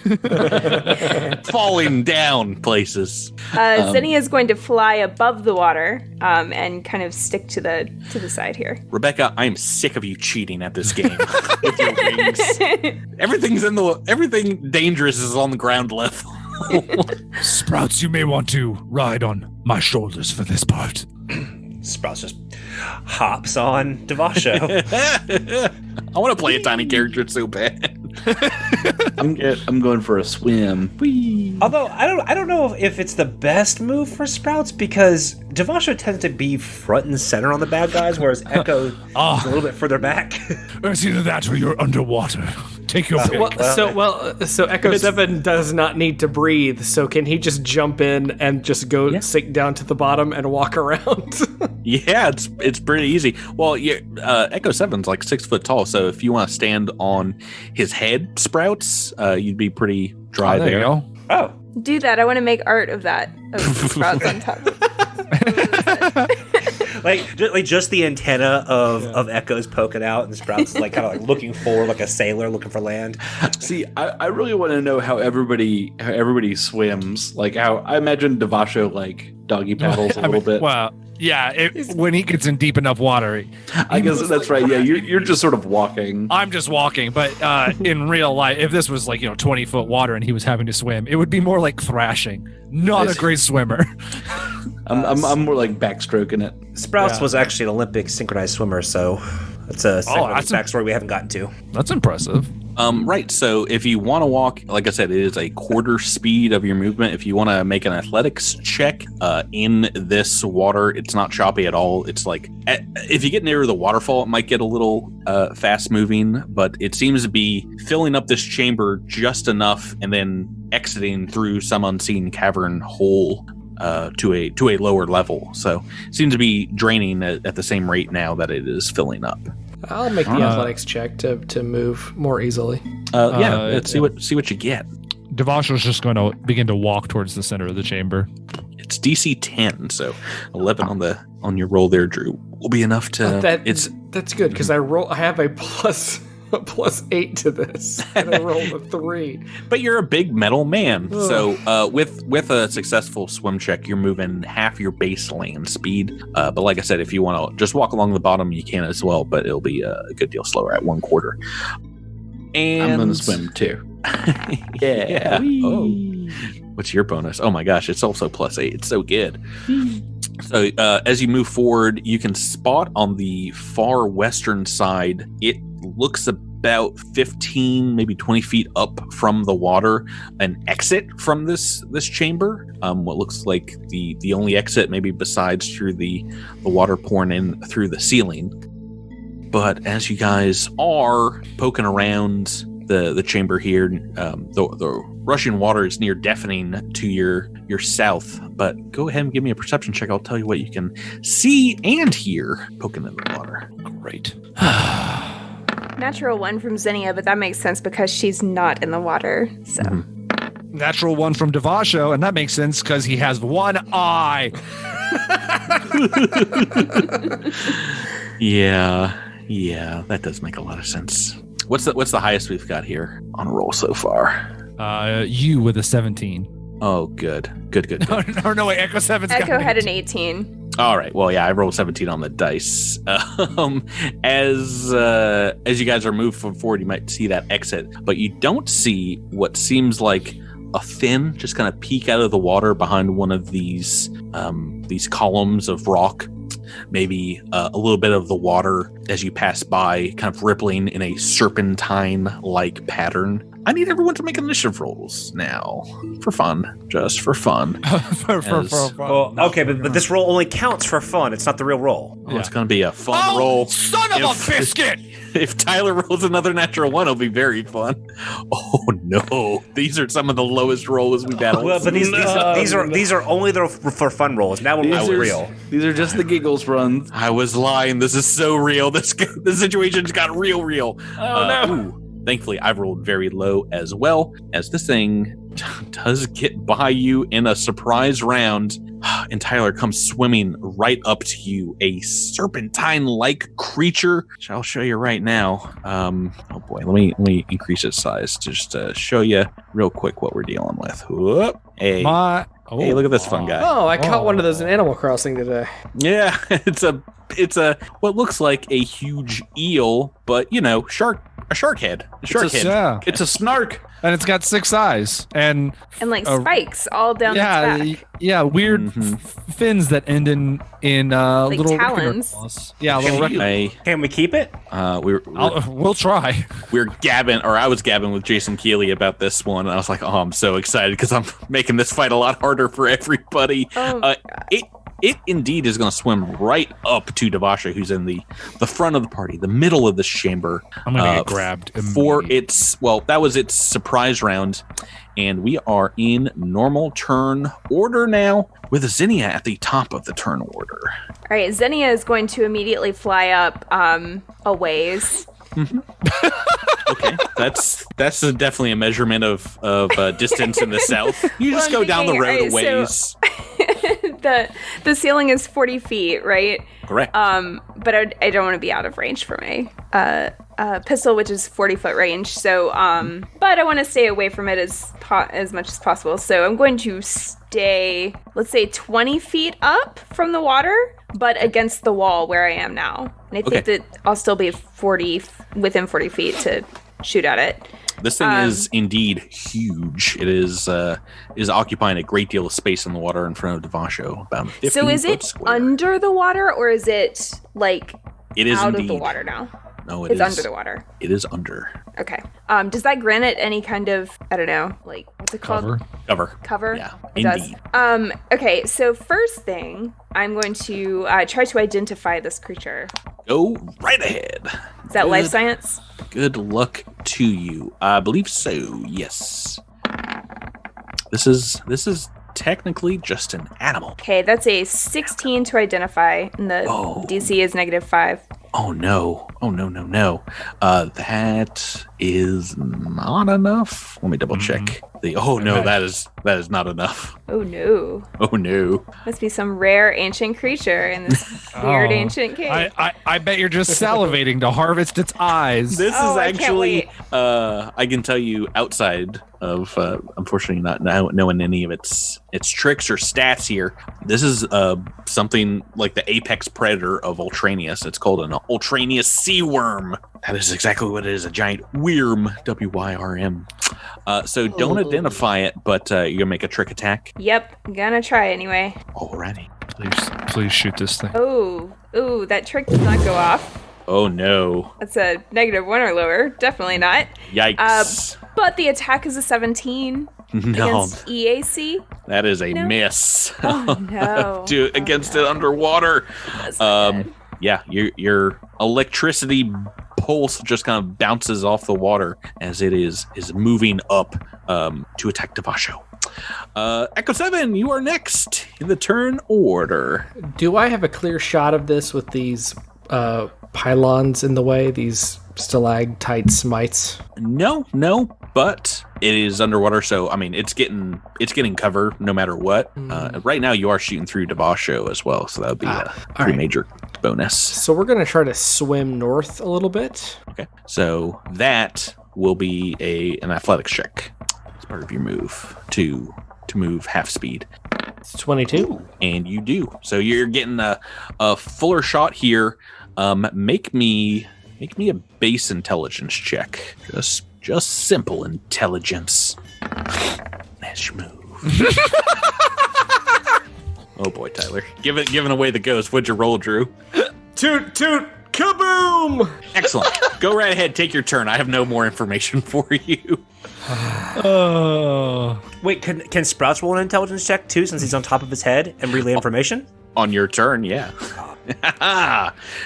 Falling down places. Zinnia is going to fly above the water and kind of stick to the side here. Rebecca, I am sick of you cheating at this game with your wings. Everything dangerous is on the ground level. Sprouts, you may want to ride on my shoulders for this part. Sprouts just hops on Devasho. I want to play a tiny character so bad. I'm going for a swim. Whee. Although I don't know if it's the best move for Sprouts, because Devasho tends to be front and center on the bad guys, whereas Echo is a little bit further back. It's either that or you're underwater. Take your pick. So Echo 7 does not need to breathe, so can he just jump in and just go sink down to the bottom and walk around? Yeah, it's pretty easy. Well, Echo 7's like 6 foot tall, so if you want to stand on his head, Sprouts, you'd be pretty dry there. You go. Oh. Do that. I want to make art of that. Of Sprouts on top. like just the antenna of Echo's poking out, and Sprouts is like kind of like looking forward, like a sailor looking for land. See, I really want to know how everybody swims. Like how I imagine Devasho like doggy paddles a little bit. Well, yeah, when he gets in deep enough water. I guess that's right. Yeah, you're just sort of walking. I'm just walking, but in real life, if this was like 20-foot water and he was having to swim, it would be more like thrashing. Not a great swimmer. I'm more like backstroking it. Sprouts was actually an Olympic synchronized swimmer, so that's a backstory we haven't gotten to. That's impressive. Right. So if you want to walk, like I said, it is a quarter speed of your movement. If you want to make an athletics check in this water, it's not choppy at all. It's like if you get near the waterfall, it might get a little fast moving, but it seems to be filling up this chamber just enough and then exiting through some unseen cavern hole to a lower level. So it seems to be draining at the same rate now that it is filling up. I'll make the athletics check to move more easily. Let's see what you get. Devasho's just going to begin to walk towards the center of the chamber. It's DC 10, so 11 on your roll there, Drew, will be enough to. That's good because I have a plus 8 to this, and I rolled a 3. But you're a big metal man, so with a successful swim check, you're moving half your base land speed. But like I said, if you want to just walk along the bottom, you can as well, but it'll be a good deal slower at 1/4. And I'm gonna swim too. Yeah. Oh. What's your bonus? Oh my gosh, it's also +8. It's so good. So as you move forward, you can spot on the far western side, it looks about 15, maybe 20 feet up from the water, an exit from this chamber. What looks like the only exit, maybe besides through the water pouring in through the ceiling. But as you guys are poking around the chamber here, the rushing water is near deafening to your south. But go ahead and give me a perception check. I'll tell you what you can see and hear poking in the water. Great. Natural 1 from Xenia, but that makes sense because she's not in the water. So Natural 1 from Devasho, and that makes sense because he has one eye. Yeah, that does make a lot of sense. What's the highest we've got here on a roll so far? You with a 17. Oh, good. No, wait, Echo 7's got Echo had an 18. All right. Well, yeah, I rolled 17 on the dice. As you guys are moving forward, you might see that exit, but you don't see what seems like a fin just kind of peek out of the water behind one of these columns of rock. Maybe a little bit of the water as you pass by, kind of rippling in a serpentine-like pattern. I need everyone to make initiative rolls now, for fun, just for fun. for fun. Well, okay, but this roll only counts for fun. It's not the real roll. Oh, it's going to be a fun roll. Son of a biscuit! If Tyler rolls another natural 1, it'll be very fun. Oh no, these are some of the lowest rolls we've had. Well, but these are only for fun rolls. Now we're real. These are just the giggles runs. I was lying. This is so real. This situation's got real. Oh no. Ooh. Thankfully, I've rolled very low as well, as this thing does get by you in a surprise round, and Tyler comes swimming right up to you, a serpentine-like creature, which I'll show you right now. Oh boy, let me increase its size just to show you real quick what we're dealing with. Whoop. Hey, look at this fun guy. Oh, I caught one of those in Animal Crossing today. Yeah, it's a what looks like a huge eel, but a shark head. It's a snark. And it's got 6 eyes. And like spikes all down its back. Yeah, weird fins that end in like little talons. Yeah, Can we keep it? We'll try. I was gabbing with Jason Keeley about this one, and I was like, oh, I'm so excited because I'm making this fight a lot harder for everybody. Oh, It indeed is going to swim right up to Devasha, who's in the front of the party, the middle of this chamber. I'm going to get grabbed. That was its surprise round, and we are in normal turn order now with Xenia at the top of the turn order. All right, Xenia is going to immediately fly up a ways. Mm-hmm. Okay, that's definitely a measurement of distance in the south. You just go down the road a ways. So the ceiling is 40 feet, right? Correct. But I don't want to be out of range for my pistol, which is 40-foot range. So, but I want to stay away from it as much as possible. So I'm going to stay, let's say, 20 feet up from the water, but against the wall where I am now. And I think that I'll still be within 40 feet to shoot at it. This thing is indeed huge. It is occupying a great deal of space in the water in front of Devasho. About 15 So is it square. under the water, or is it like It is out indeed. of the water now? No, It's under the water. It is under. Okay. Does that grant it any kind of, I don't know, like, what's it called? Cover? Yeah, It indeed. does. Okay, so first thing, I'm going to try to identify this creature. Go right ahead. Is that life science? Good luck to you. I believe so. Yes. This is technically just an animal. Okay, that's a 16 to identify, and the DC is -5. Oh no. Oh no. That is not enough. Let me double check. That is not enough. Oh no. Oh no. Must be some rare ancient creature in this weird ancient cave. I bet you're just salivating to harvest its eyes. This is I can't actually wait. I can tell you outside of unfortunately not knowing any of its tricks or stats here. This is something like the apex predator of Ultranius. It's called an Ultranius Seawyrm. That is exactly what it is, a giant Wyrm, W-Y-R-M. So don't identify it, but you're going to make a trick attack. Yep, gonna try anyway. Alrighty. Please shoot this thing. Oh, that trick does not go off. Oh no. That's a -1 or lower. Definitely not. Yikes. But the attack is a 17 No, against EAC. that is a No. miss. Oh no. Against it underwater. That's not good. Yeah, your electricity pulse just kind of bounces off the water as it is moving up to attack Devasho. Echo 7, you are next in the turn order. Do I have a clear shot of this with these pylons in the way? These stalactite smites? No, but it is underwater, so I mean it's getting cover no matter what. Right now you are shooting through Devasho as well, so that would be a pretty major bonus. So we're gonna try to swim north a little bit. Okay, so that will be an athletics check. It's part of your move to move half speed. It's 22. And you do. So you're getting a fuller shot here. Make me a base intelligence check. Just simple intelligence. As you move. Oh boy, Tyler. Giving away the ghost. What'd you roll, Drew? Toot toot kaboom! Excellent. Go right ahead. Take your turn. I have no more information for you. Wait, can Sprouts roll an intelligence check too, since he's on top of his head and relay information? On your turn, yeah.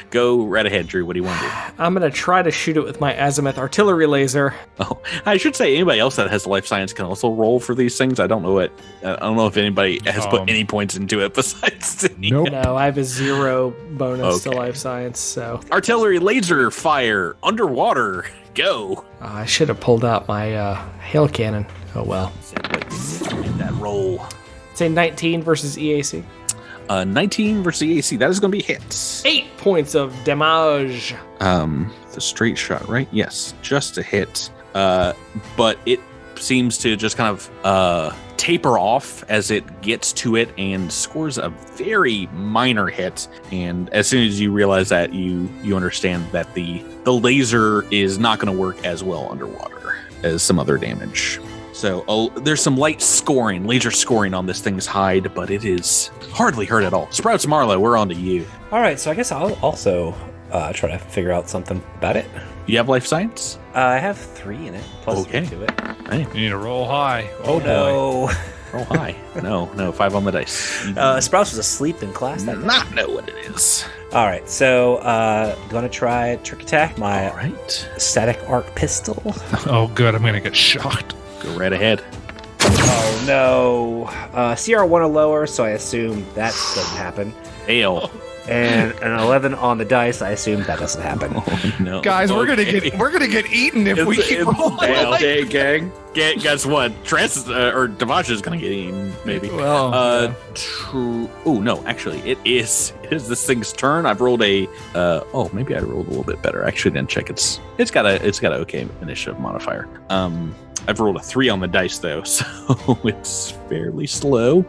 Go right ahead, Drew. What do you want to do? I'm gonna try to shoot it with my azimuth artillery laser. Oh, I should say anybody else that has life science can also roll for these things. I don't know if anybody has put any points into it besides Sydney. Nope. No, I have a 0 bonus to life science, so Artillery laser fire underwater. Go. I should have pulled out my hail cannon. Oh well. Get that roll. Say 19 versus EAC. 19 versus EAC. That is going to be hits. 8 points of damage. The straight shot, right? Yes, just a hit. But it seems to just kind of taper off as it gets to it and scores a very minor hit. And as soon as you realize that, you understand that the laser is not going to work as well underwater as some other damage. So there's some light scoring, laser scoring on this thing's hide, but it is hardly hurt at all. Sprouts Marlowe, we're on to you. All right, so I guess I'll also try to figure out something about it. You have life science? I have 3 in it, plus 3 to it. Hey. You need to roll high. Oh no. Roll high. No, 5 on the dice. Sprouts was asleep in class that day. Not know what it is. All right, so gonna try trick attack, my All right. static arc pistol. Oh, good. I'm going to get shot. Go right ahead. Oh no. CR1 or lower, so I assume that doesn't happen. Hail. And an 11 on the dice, I assume that doesn't happen. Oh, no. Guys, we're gonna get eaten if we keep rolling. Okay, gang. Guess what? Tress or Devasha is gonna get eaten, maybe. Well, Oh no, actually, it is this thing's turn. I've rolled a. Maybe I rolled a little bit better. I actually didn't check. It's got a okay initiative modifier. I've rolled a 3 on the dice though, so it's fairly slow.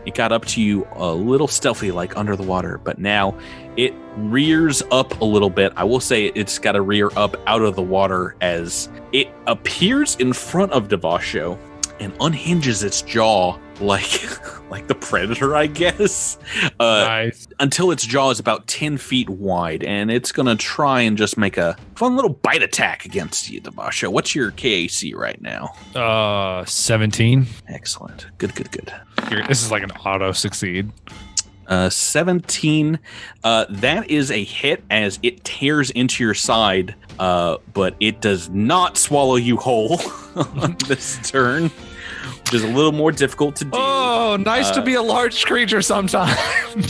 It got up to you a little stealthy, like under the water, but now it rears up a little bit. I will say it's got to rear up out of the water as it appears in front of Devasho and unhinges its jaw like the predator, I guess. Nice. Until its jaw is about 10 feet wide, and it's going to try and just make a fun little bite attack against you, Devasho. What's your KAC right now? 17. Excellent. Good. This is like an auto succeed. 17. That is a hit as it tears into your side, but it does not swallow you whole on this turn, which is a little more difficult to do. Oh, nice to be a large creature sometimes.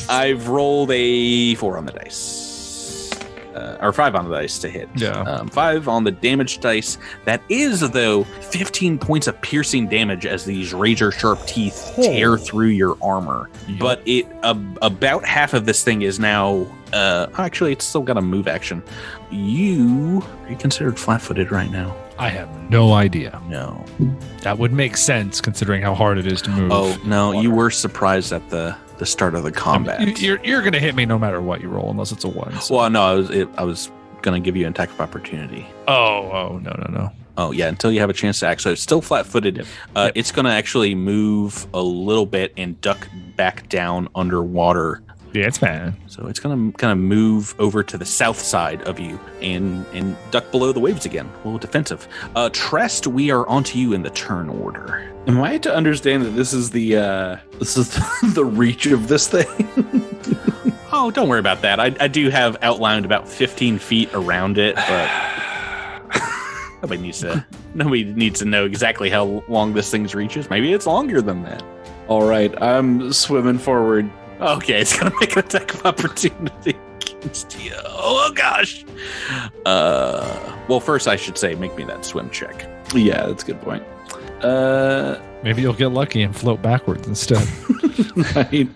I've rolled a 4 on the dice. Or 5 on the dice to hit. Yeah. 5 on the damage dice. That is, though, 15 points of piercing damage as these razor-sharp teeth tear through your armor. Yep. But it about half of this thing is now... actually, it's still got a move action. Are you considered flat-footed right now? I have no idea. No. That would make sense considering how hard it is to move. Oh, no, you were surprised at the start of the combat. I mean, you're going to hit me no matter what you roll, unless it's a 1. So. Well, no, I was going to give you an attack of opportunity. Oh, no. Oh, yeah, until you have a chance to act. So it's still flat-footed. Yep. It's going to actually move a little bit and duck back down underwater. Yeah, it's fine. So it's going to kind of move over to the south side of you and duck below the waves again. A little defensive. Trest, we are onto you in the turn order. Am I to understand that this is the reach of this thing? Oh, don't worry about that. I do have outlined about 15 feet around it, but nobody needs to know exactly how long this thing's reach is. Maybe it's longer than that. All right, I'm swimming forward. Okay, it's going to make an attack of opportunity against you. Oh, gosh. Well, first I should say, make me that swim check. Yeah, that's a good point. Maybe you'll get lucky and float backwards instead. Right.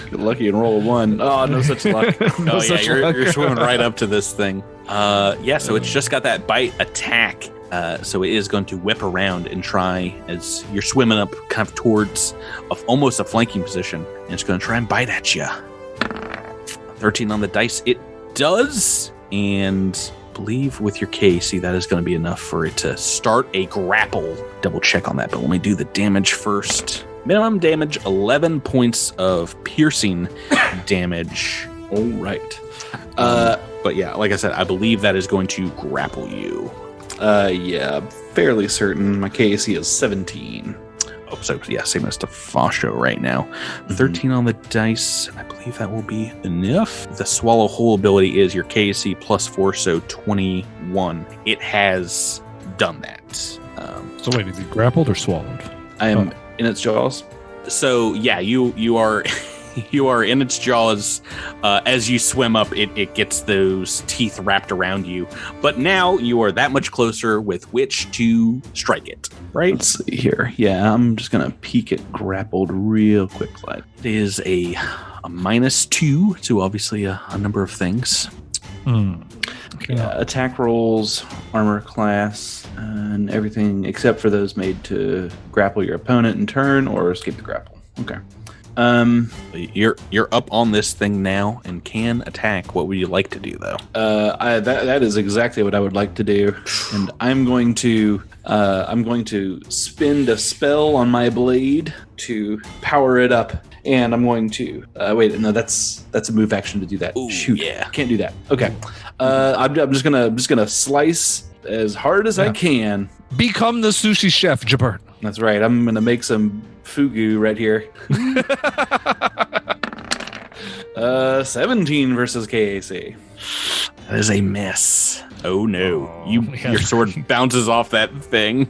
Get lucky and roll a 1. Oh, no such luck. You're swimming right up to this thing. So it's just got that bite attack. So it is going to whip around and try, as you're swimming up kind of towards almost a flanking position, and it's going to try and bite at you. 13 on the dice. It does, and I believe with your KC, that is going to be enough for it to start a grapple. Double check on that, but let me do the damage first. Minimum damage, 11 points of piercing damage. All right. But yeah, like I said, I believe that is going to grapple you. Yeah, fairly certain. My KAC is 17. Oh, so yeah, same as Devasho right now. 13 on the dice. I believe that will be enough. The swallow whole ability is your KAC plus 4, so 21. It has done that. So wait, is it grappled or swallowed? I am in its jaws. So yeah, you are you are in its jaws. As you swim up, it gets those teeth wrapped around you. But now you are that much closer with which to strike it, right? Let's see here. Yeah, I'm just going to peek at grappled real quick. Like. It is a -2 to obviously a number of things. Okay. Attack rolls, armor class, and everything except for those made to grapple your opponent in turn or escape the grapple. Okay. You're up on this thing now and can attack. What would you like to do, though? That is exactly what I would like to do, and I'm going to spend a spell on my blade to power it up, and I'm going to wait. No, that's a move action to do that. Ooh, shoot, yeah, can't do that. Okay, I'm just gonna slice as hard as I can. Become the sushi chef, Jabert. That's right. I'm gonna make some fugu right here. 17 versus KAC. That is a miss. Oh no. Your sword bounces off that thing.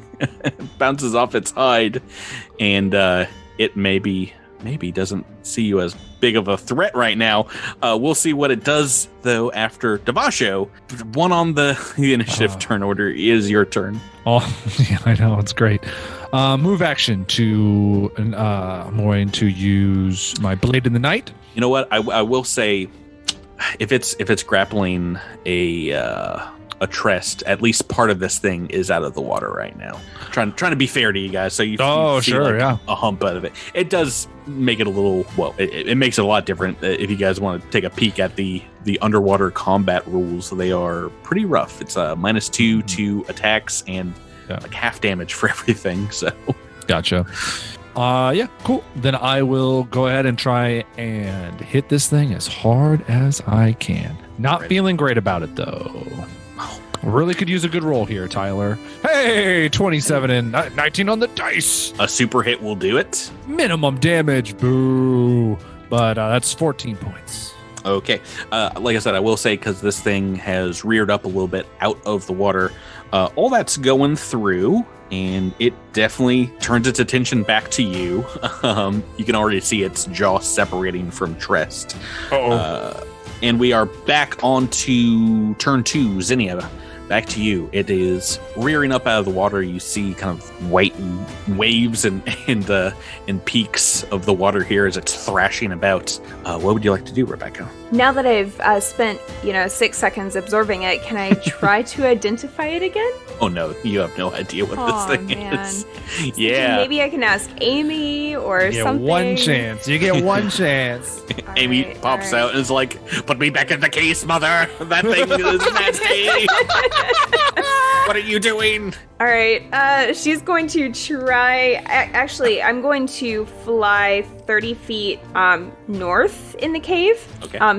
Bounces off its hide. And it maybe doesn't see you as big of a threat right now. We'll see what it does, though, after Devasho. 1 on the initiative turn order is your turn. Oh, yeah, I know. It's great. Move action to... I'm going to use my Blade in the Night. You know what? I will say, if it's grappling a Trest, at least part of this thing is out of the water right now. Trying to be fair to you guys, so you see a hump out of it. It does make it a little, well, it makes it a lot different. If you guys want to take a peek at the underwater combat rules, they are pretty rough. It's -2 to attacks and like half damage for everything. So gotcha. Yeah, cool. Then I will go ahead and try and hit this thing as hard as I can. Not feeling great about it though. Really could use a good roll here, Tyler. Hey, 27 and 19 on the dice. A super hit will do it. Minimum damage, boo. But that's 14 points. Okay. Like I said, I will say, because this thing has reared up a little bit out of the water, all that's going through, and it definitely turns its attention back to you. You can already see its jaw separating from Trest. And we are back onto turn 2, Zinnia. Back to you. It is rearing up out of the water. You see kind of white waves and peaks of the water here as it's thrashing about. What would you like to do, Rebecca? Now that I've spent 6 seconds absorbing it, can I try to identify it again? Oh no, you have no idea what this thing is. Yeah. Maybe I can ask Amy or something. One chance. You get one chance. Amy pops out and is like, "Put me back in the case, mother. That thing is nasty. What are you doing?" All right. She's going to try. Actually, I'm going to fly 30 feet north in the cave,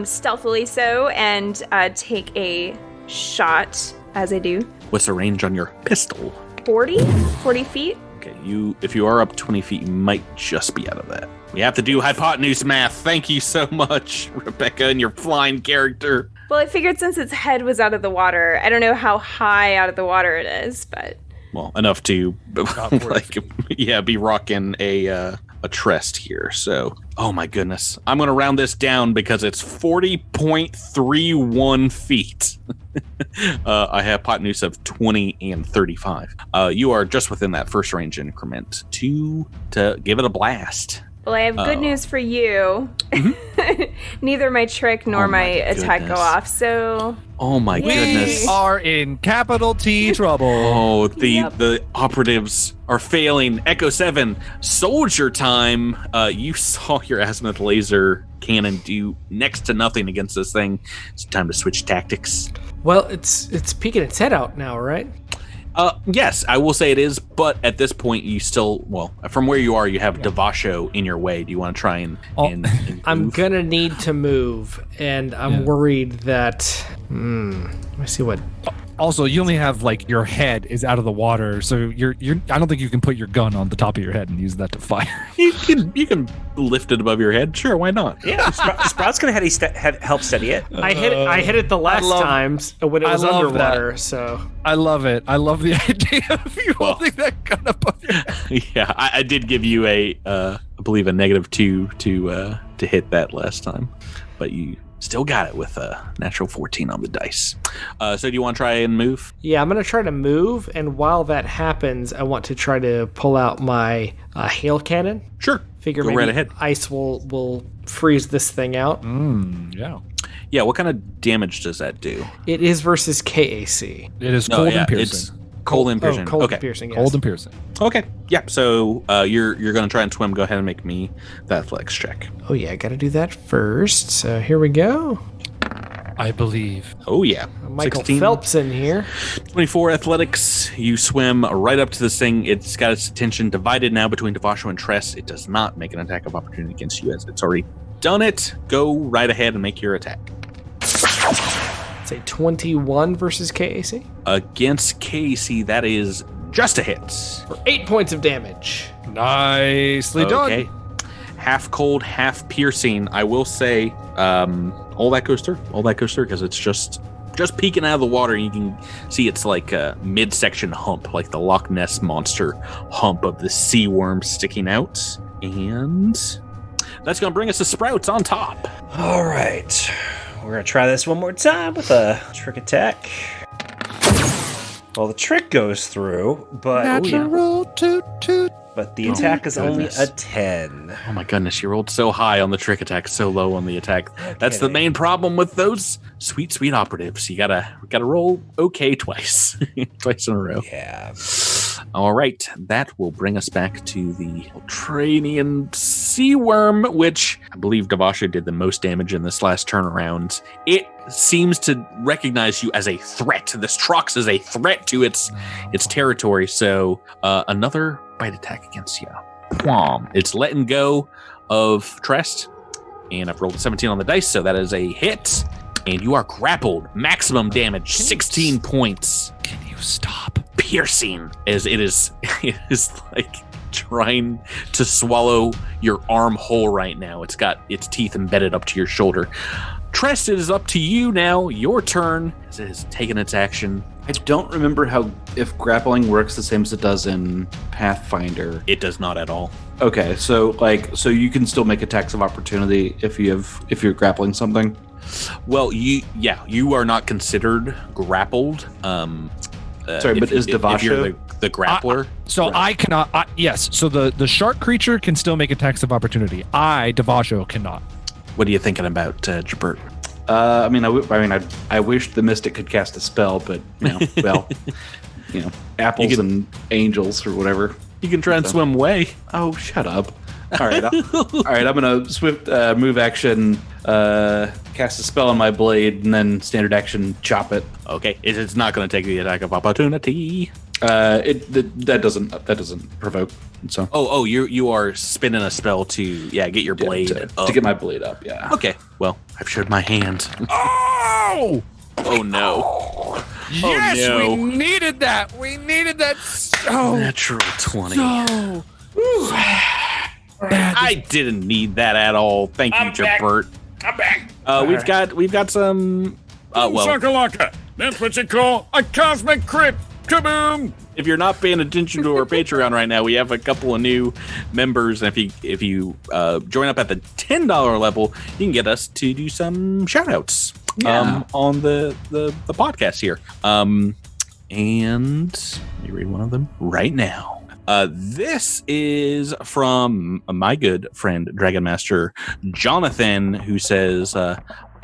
stealthily so, and take a shot as I do. What's the range on your pistol? 40 feet. Okay, if you are up 20 feet, you might just be out of that. We have to do hypotenuse math. Thank you so much, Rebecca, and your flying character. Well, I figured since its head was out of the water, I don't know how high out of the water it is, but... Well, enough to, be rocking a Trest here. So, oh my goodness. I'm going to round this down because it's 40.31 feet. I have hypotenuse of 20 and 35. You are just within that first range increment to give it a blast. Well, I have good news for you. Mm-hmm. Neither my trick nor my attack go off, so... Oh my goodness. We are in capital T trouble. Oh, the operatives are failing. Echo 7, soldier time. You saw your azimuth laser cannon do next to nothing against this thing. It's time to switch tactics. Well, it's peeking its head out now, right? Yes, I will say it is, but at this point you still, from where you are, you have Devasho in your way. Do you want to try and I'm going to need to move, and I'm worried that... let me see what... Also, you only have, your head is out of the water, so you're I don't think you can put your gun on the top of your head and use that to fire. You can lift it above your head. Sure, why not? Yeah, Sprout's going to help steady it. I hit it the last times when it was underwater, so... I love it. I love the idea of you holding that gun above your head. Yeah, I did give you I believe a -2 to hit that last time, but you... still got it with a natural 14 on the dice. So do you want to try and move? Yeah, I'm going to try to move, and while that happens, I want to try to pull out my hail cannon. Sure. Figure Go maybe right ahead. Ice will freeze this thing out. Yeah, what kind of damage does that do? It is versus KAC. It is cold and piercing. Cold and piercing. Cold and piercing, yes. Cold and piercing. Okay. Yeah. So you're going to try and swim. Go ahead and make me the athletics check. Oh yeah, I got to do that first. So here we go. I believe. Oh yeah. Michael 16, Phelps in here. 24 athletics. You swim right up to this thing. It's got its attention divided now between Devasho and Tress. It does not make an attack of opportunity against you as it's already done it. Go right ahead and make your attack. Say 21 versus KAC. Against KAC, that is just a hit. For 8 points of damage. Nicely done. Half cold, half piercing. I will say, all that goes through. All that goes through because it's just peeking out of the water. And you can see it's like a midsection hump, like the Loch Ness monster hump of the Seawyrm sticking out. And that's going to bring us to Sprouts on top. All right. We're going to try this one more time with a trick attack. Well, the trick goes through, but... Natural toot toot. but the attack is only a 10. Oh my goodness, you rolled so high on the trick attack, so low on the attack. That's the main problem with those sweet operatives. You gotta roll okay twice. Twice in a row. Yeah. All right, that will bring us back to the Ultranian Seawyrm, which I believe Devasha did the most damage in this last turnaround. It seems to recognize you as a threat. This Trox is a threat to its territory, so another bite attack against you. It's letting go of Trest, and I've rolled a 17 on the dice, so that is a hit, and you are grappled. Maximum damage, 16 points. Can you stop? Piercing, as it is like trying to swallow your arm whole right now. It's got its teeth embedded up to your shoulder. Trest, it is up to you now. Your turn, as it has taken its action. I don't remember if grappling works the same as it does in Pathfinder. It does not at all. Okay, so you can still make attacks of opportunity if you're grappling something. Well, you are not considered grappled. Sorry, but is Devasha if you're the grappler? I cannot. Yes, so the shark creature can still make attacks of opportunity. Devasho, cannot. What are you thinking about, Jabert? I wish the Mystic could cast a spell, but apples and angels or whatever. You can try and swim away. Oh, shut up! All right, all right. I'm gonna swift move action, cast a spell on my blade, and then standard action chop it. Okay, it's not going to take the attack of opportunity. That doesn't provoke. So. Oh, you are spinning a spell to get your blade to get my blade up. Yeah. Okay. Well, I've showed my hand. Oh! Oh no. Yes, no. we needed that. We needed that. Natural 20. So. I didn't need that at all. Thank you, Jabert. I'm back. We've got some. Shakalaka. That's what you call a cosmic crit. Kaboom! If you're not paying attention to our Patreon right now, we have a couple of new members, and if you join up at the $10 level, you can get us to do some shout-outs on the podcast here. And let me read one of them right now. This is from my good friend Dragon Master Jonathan, who says,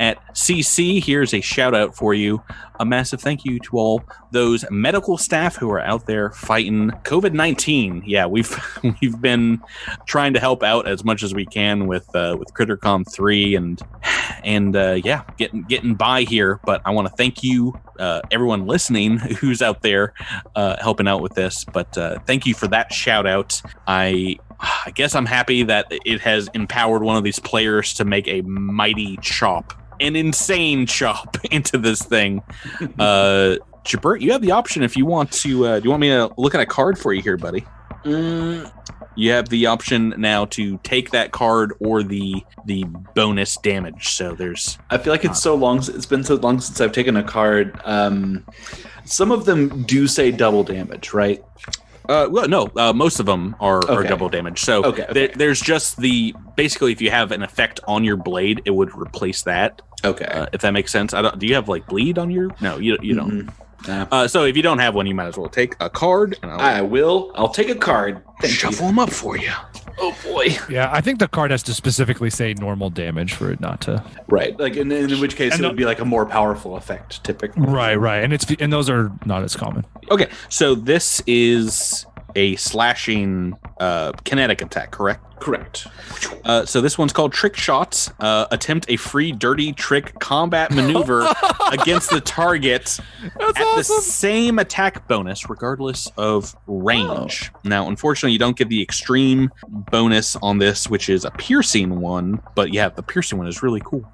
at CC, here's a shout out for you. A massive thank you to all those medical staff who are out there fighting COVID-19. Yeah, we've been trying to help out as much as we can with CritterCon 3 and getting by here. But I want to thank you, everyone listening who's out there helping out with this. But thank you for that shout out. I guess I'm happy that it has empowered one of these players to make a mighty chop, an insane chop into this thing. Jabert, you have the option if you want to. Do you want me to look at a card for you here, buddy? You have the option now to take that card or the bonus damage. So there's. I feel like it's been so long since I've taken a card. Some of them do say double damage, right? Most of them are double damage. So there's just basically if you have an effect on your blade, it would replace that. Okay. If that makes sense. Do you have like bleed on your? No, you don't. Nah. So if you don't have one, you might as well take a card. And I'll take a card. Shuffle them up for you. Oh boy. Yeah, I think the card has to specifically say normal damage for it not to. Right. Like in which case it would be like a more powerful effect typically. Right. And those are not as common. Okay. So this is a slashing kinetic attack, correct? Correct. So this one's called Trick Shots. Attempt a free dirty trick combat maneuver against the target the same attack bonus, regardless of range. Oh. Now, unfortunately, you don't get the extreme bonus on this, which is a piercing one. But yeah, the piercing one is really cool.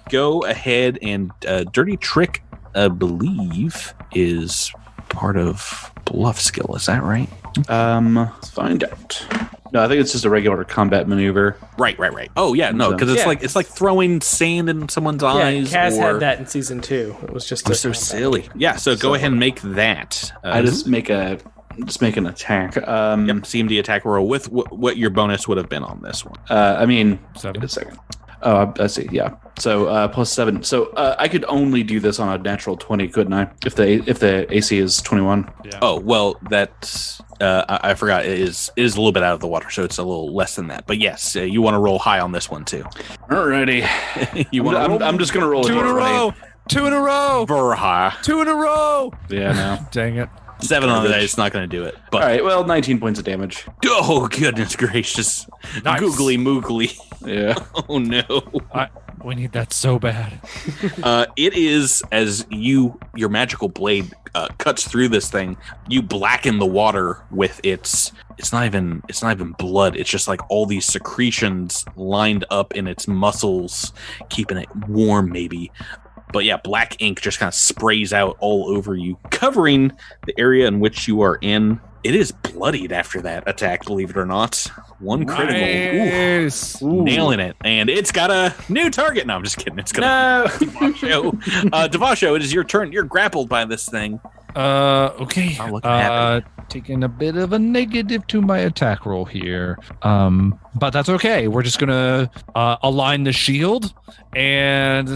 Go ahead and dirty trick, I believe, is part of bluff skill. Is that right? Let's find out. No, I think it's just a regular combat maneuver. Right. Oh yeah, no, because it's like throwing sand in someone's eyes. Yeah, Kaz had that in season 2. It was just so silly. Yeah, so go ahead and make that. I just make an attack. CMD attack roll with what your bonus would have been on this one. 7. Wait a second. Oh, I see. Yeah. So plus 7. So I could only do this on a natural 20, couldn't I? If the AC is 21. Yeah. Oh well, that's I forgot. It is a little bit out of the water, so it's a little less than that. But yes, you want to roll high on this one too. Alrighty. I'm just gonna roll 2 in a row. 2 in a row. Very high. 2 in a row. Yeah. No. Dang it. 7 on the dice. It's not going to do it. But all right. Well, 19 points of damage. Oh goodness gracious! Nice. Googly moogly. Yeah. Oh no. We need that so bad. It is as your magical blade cuts through this thing. You blacken the water with its not even blood. It's just like all these secretions lined up in its muscles, keeping it warm maybe. But yeah, black ink just kind of sprays out all over you, covering the area in which you are in. It is bloodied after that attack, believe it or not. One critical. Nice. Ooh. Nailing it. And it's got a new target. No, I'm just kidding. It's gonna Devasho. Devasho, it is your turn. You're grappled by this thing. Okay. I'm looking happy. Taking a bit of a negative to my attack roll here. But that's okay. We're just gonna align the shield, and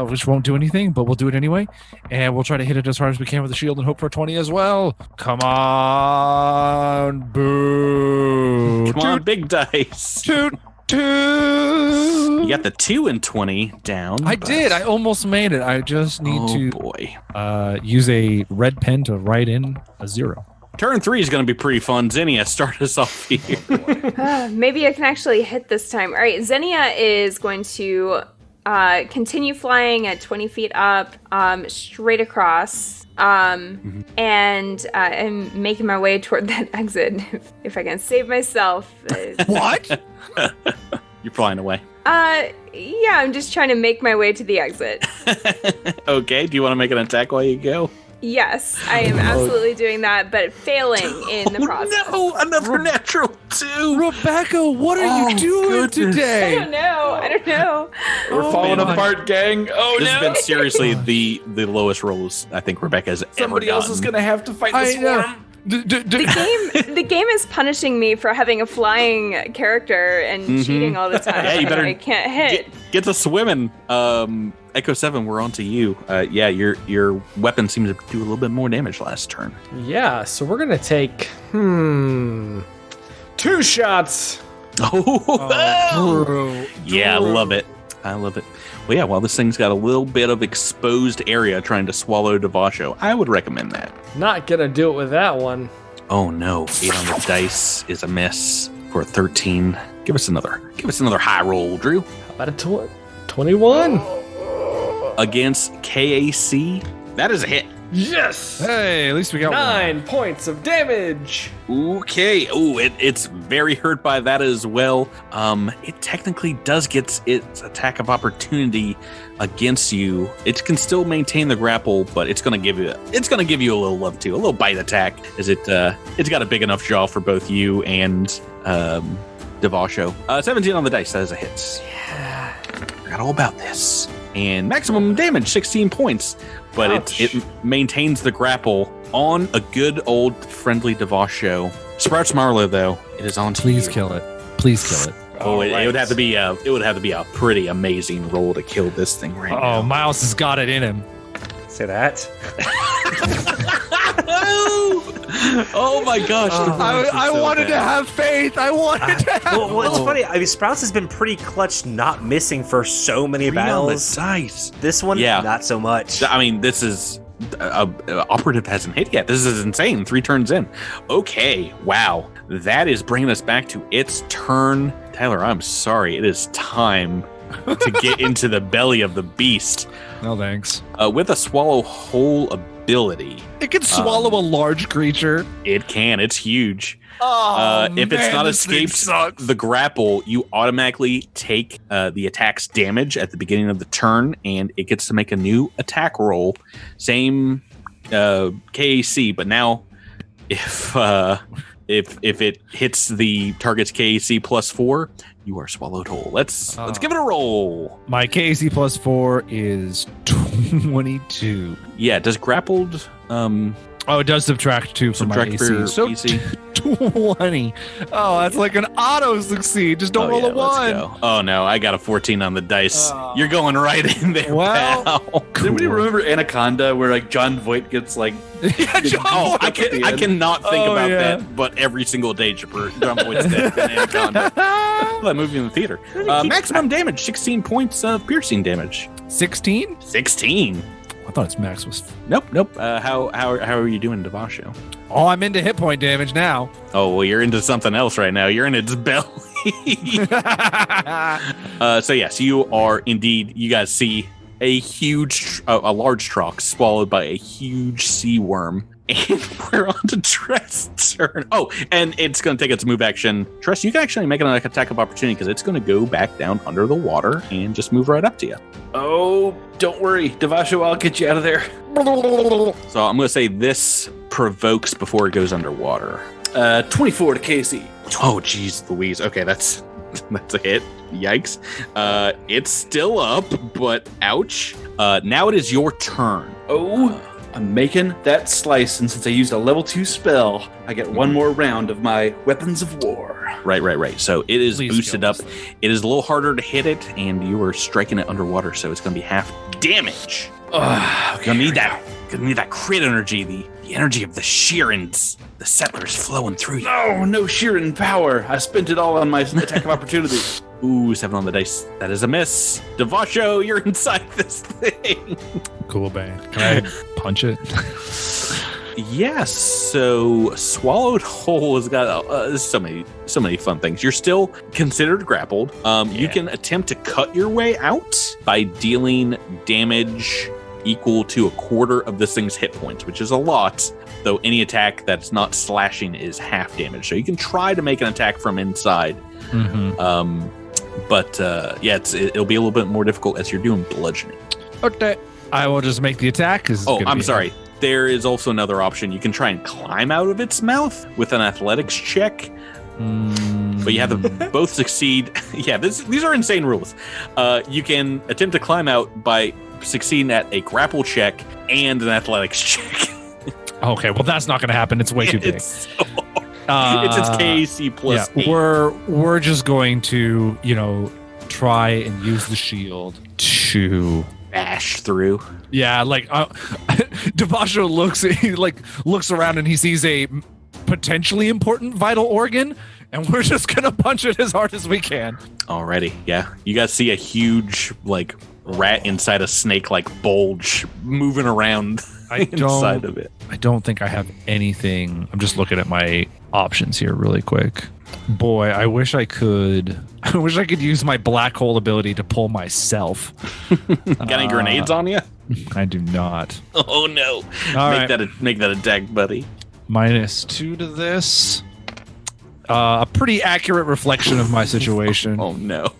which won't do anything, but we'll do it anyway. And we'll try to hit it as hard as we can with the shield and hope for 20 as well. Come on, boo! Come on, big dice. Two. You got the 2 and 20 down. I did. I almost made it. I just need to use a red pen to write in a 0. Turn 3 is going to be pretty fun. Xenia, start us off here. Maybe I can actually hit this time. All right, Xenia is going to continue flying at 20 feet up, straight across, and I'm making my way toward that exit if I can save myself. What? You're flying away. Yeah, I'm just trying to make my way to the exit. Okay, do you want to make an attack while you go? Yes, I am absolutely doing that, but failing in the process. No, another natural 2. Rebecca, what are you doing today? I don't know. We're falling apart, gang. Oh, this no. has been seriously the lowest rolls I think Rebecca's Somebody ever else is going to have to fight the swarm. The game is punishing me for having a flying character and cheating all the time. Yeah, you better I can't hit. Get to swimming. Echo 7, we're on to you. Yeah, your weapon seems to do a little bit more damage last turn. Yeah, so we're gonna take 2 shots. Yeah, I love it. Well, yeah, while this thing's got a little bit of exposed area trying to swallow Devasho, I would recommend that. Not gonna do it with that one. Oh no, 8 on the dice is a miss for a 13. Give us another high roll, Drew. How about a 21? Against KAC, that is a hit. Yes! Hey, at least we got 9 points of damage. Okay. Oh, it's very hurt by that as well. It technically does get its attack of opportunity against you. It can still maintain the grapple, but it's gonna give you a little love too, a little bite attack, as it's got a big enough jaw for both you and Devasho. 17 on the dice. That is a hit. Yeah, forgot all about this. And maximum damage, 16 points. But it maintains the grapple on a good old friendly Devasho. Sprouts Marlowe, though, it is on to Please you. kill it. Please kill it. Oh, it would have to be a pretty amazing roll to kill this thing right now. Oh, Miles has got it in him. Say that. Oh my gosh! I wanted to have faith. Well, it's funny. I mean, Sprouts has been pretty clutch, not missing for so many battles. Nice. This one, Yeah. not so much. I mean, this is operative hasn't hit yet. This is insane. 3 turns in. Okay, wow. That is bringing us back to its turn. Tyler, I'm sorry. It is time to get into the belly of the beast. No thanks. With a swallow whole ability. It can swallow a large creature. It can. It's huge. If it's not escaped the grapple, you automatically take the attack's damage at the beginning of the turn, and it gets to make a new attack roll. Same KAC, but now if it hits the target's KAC +4, you are swallowed whole. Let's give it a roll. My KAC +4 is 22. Yeah, does grappled Oh, it does subtract 2 from my Subtract for your AC. So AC. 20. Oh, that's like an auto succeed. Just don't roll a 1. Go. Oh no, I got a 14 on the dice. You're going right in there. Well, pal. Does anybody remember Anaconda, where like John Voight gets like? Yeah, John I cannot think about yeah. that, but every single day, Chipper, John Voight's dead in Anaconda. That movie in the theater. Maximum damage, 16 points of piercing damage. 16? 16. I thought its max was. Nope. How are you doing, Devasho? Oh, I'm into hit point damage now. Oh, well, you're into something else right now. You're in its belly. So yes, you are indeed. You guys see a large trox swallowed by a huge sea worm. And we're on to Tress's turn. Oh, and it's going to take its move action. Tress, you can actually make an attack of opportunity because it's going to go back down under the water and just move right up to you. Oh, don't worry, Devasho, I'll get you out of there. So I'm going to say this provokes before it goes underwater. 24 to KC. Oh, geez, Louise. Okay, that's a hit. Yikes. It's still up, but ouch. Now it is your turn. Oh, I'm making that slice, and since I used a level 2 spell, I get one more round of my weapons of war. Right. So it is Please boosted kill up. It is a little harder to hit it, and you are striking it underwater, so it's going to be half damage. Okay, Gonna need that crit energy, the energy of the Sheerans, the settlers flowing through you. No Sheeran power. I spent it all on my attack of opportunity. Ooh, 7 on the dice. That is a miss. Devasho, you're inside this thing. Cool, bang. Can I punch it? Yes. So Swallowed Whole has got so many fun things. You're still considered grappled. You can attempt to cut your way out by dealing damage equal to a quarter of this thing's hit points, which is a lot. Though any attack that's not slashing is half damage. So you can try to make an attack from inside. Mm-hmm. But it'll be a little bit more difficult as you're doing bludgeoning. Okay. I will just make the attack. I'm sorry. There is also another option. You can try and climb out of its mouth with an athletics check. But you have to both succeed. Yeah, these are insane rules. You can attempt to climb out by succeeding at a grapple check and an athletics check. Okay, well that's not going to happen. It's way too big. It's its KC plus 8. We're just going to, try and use the shield to bash through. Yeah, like Devasho looks around and he sees a potentially important vital organ, and we're just gonna punch it as hard as we can. Alrighty, yeah. You guys see a huge rat inside a snake bulge moving around inside of it. I don't think I have anything. I'm just looking at my options here really quick. Boy, I wish I could use my black hole ability to pull myself. Got any grenades on you? I do not. Oh no. Make that attack, buddy. -2 to this. A pretty accurate reflection of my situation. Oh no.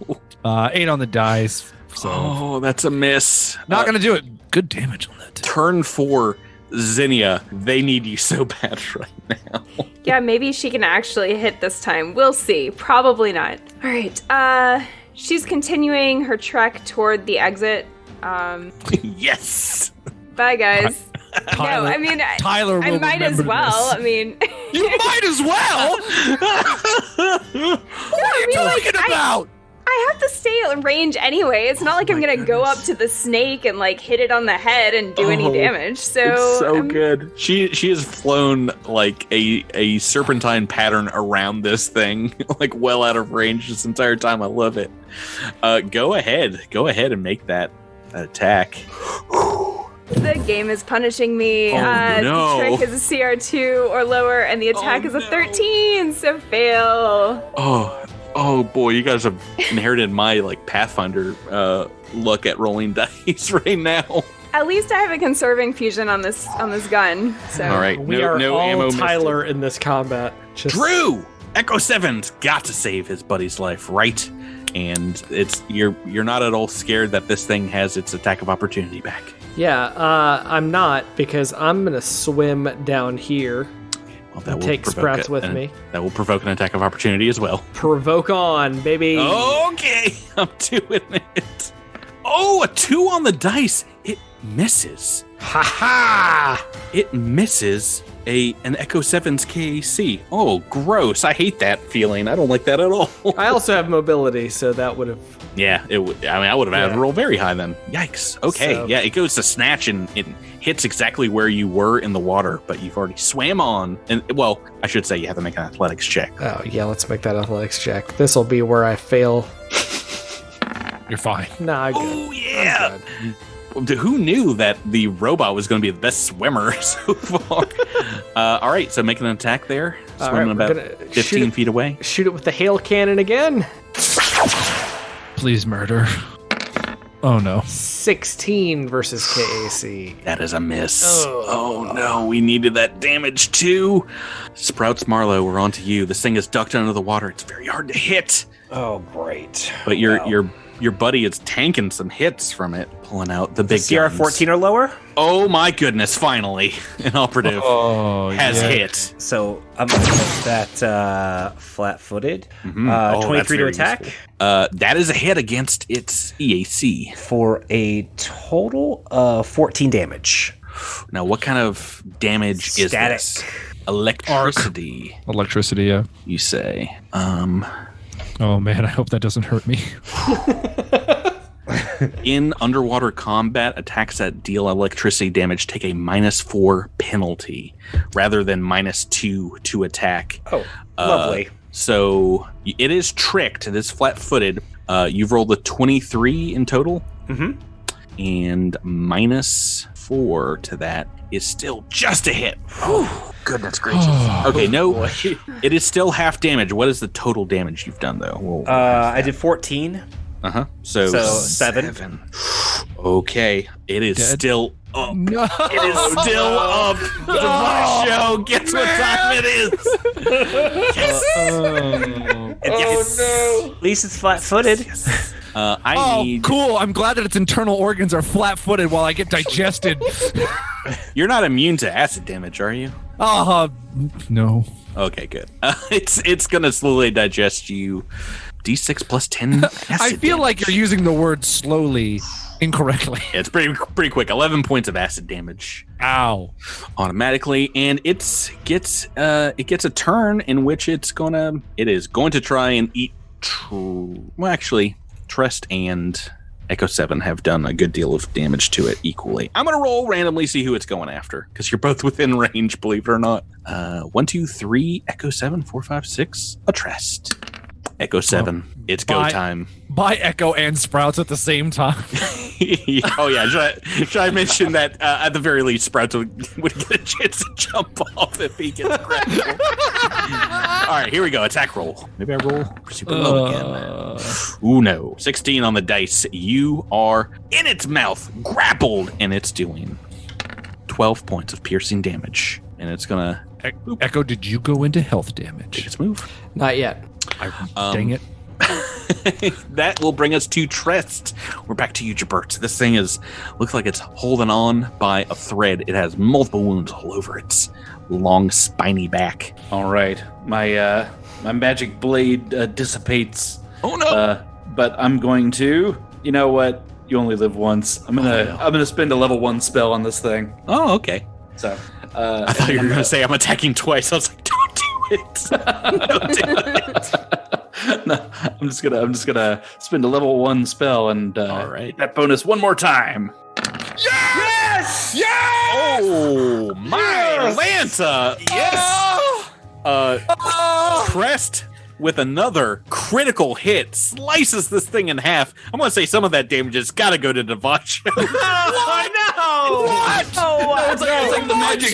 8 on the dice. So. Oh, that's a miss. Not gonna do it. Good damage on that. Turn 4, Zinnia. They need you so bad right now. Yeah, maybe she can actually hit this time. We'll see. Probably not. All right. She's continuing her trek toward the exit. Yes. Bye, guys. Tyler, no, I mean, Tyler I might as well. This. I mean, you might as well. What are you talking about? I have to stay in range anyway. It's not like I'm gonna go up to the snake and hit it on the head and do any damage. So it's so good. She has flown a serpentine pattern around this thing, well out of range this entire time. I love it. Go ahead and make that attack. The game is punishing me. No. The trick is a CR2 or lower, and the attack is a 13. So fail. Oh boy, you guys have inherited my Pathfinder look at rolling dice right now. At least I have a conserving fusion on this gun. So all right, we are no all ammo. Tyler in this combat. Drew, Echo 7's got to save his buddy's life, right? And you're not at all scared that this thing has its attack of opportunity back. Yeah, I'm not, because I'm gonna swim down here. Well, that will take Sprouts with me. That will provoke an attack of opportunity as well. Provoke on, baby. Okay, I'm doing it. Oh, a 2 on the dice. It misses. Ha ha! It misses an Echo 7's KAC. Oh, gross. I hate that feeling. I don't like that at all. I also have mobility, so that would have... Yeah, it would. I mean, I would have had to roll very high then. Yikes. Okay, So- yeah, it goes to snatch and it hits exactly where you were in the water, but you've already swam on. And, well, I should say you have to make an athletics check. Oh, yeah, let's make that athletics check. This will be where I fail. You're fine. Nah, I'm good. Oh, yeah. I'm good. Who knew that the robot was going to be the best swimmer so far? All right, so making an attack there. All Swimming right, we're about gonna 15 feet away. Shoot it with the hail cannon again. Please murder. Oh no. 16 versus KAC. That is a miss. Oh no, we needed that damage too. Sprouts Marlowe, we're on to you. This thing is ducked under the water. It's very hard to hit. Oh, great. But your buddy is tanking some hits from it, pulling out the big Sierra guns. 14 or lower? Oh my goodness, finally. An operative has hit. So I'm going to put that flat-footed. Oh, 23 that's to very attack useful. That is a hit against its EAC. for a total of 14 damage. Now, what kind of damage is Static. this? Electricity, Electricity, yeah. you say. Oh man, I hope that doesn't hurt me. In underwater combat, attacks that deal electricity damage take a -4 penalty rather than -2 to attack. Oh, lovely. So it is tricked. It is flat-footed. You've rolled a 23 in total. Mm-hmm. And -4 to that is still just a hit. Whew, goodness gracious. Okay, no, it is still half damage. What is the total damage you've done, though? I did 14. So 7. Okay, it is Dead? still up. No. It is still up. The show. Guess what time it is? No. At least it's flat-footed. I need. Cool. I'm glad that its internal organs are flat-footed while I get digested. You're not immune to acid damage, are you? No. Okay, good. It's gonna slowly digest you. D6 plus 10 acid I feel damage. like you're using the word slowly incorrectly. Yeah, it's pretty quick. 11 points of acid damage Ow. automatically, and it gets a turn in which it is going to try and eat. Well, actually, Trest and Echo 7 have done a good deal of damage to it equally. I'm gonna roll randomly, see who it's going after, because you're both within range, believe it or not. 1, 2, 3, Echo 7, 4, 5, 6, a Trest. Echo 7, it's go time. By Echo and Sprouts at the same time. Oh yeah, should I mention that at the very least Sprouts would get a chance to jump off if he gets grappled. All right, here we go. Attack roll. Maybe I roll super low again. Ooh no, 16 on the dice. You are in its mouth, grappled, and it's doing 12 points of piercing damage, and it's gonna Echo, did you go into health take damage? its move. Not yet. Dang it. That will bring us to Trest. We're back to you, Jabert. This thing looks like it's holding on by a thread. It has multiple wounds all over its long, spiny back. All right, my magic blade dissipates. Oh no! But I'm going to. You know what? You only live once. I'm gonna spend a level 1 spell on this thing. Oh, okay. So I thought you were going to say I'm attacking twice. I was like, don't do it. Don't do it. No, I'm just gonna spend a level 1 spell and All right. hit that bonus one more time. Yes! Yes! Oh, my Lanta. Yes. Crest with another critical hit slices this thing in half. I'm going to say some of that damage has got to go to Devacho. Oh no! What? Oh, wow. It's like the magic.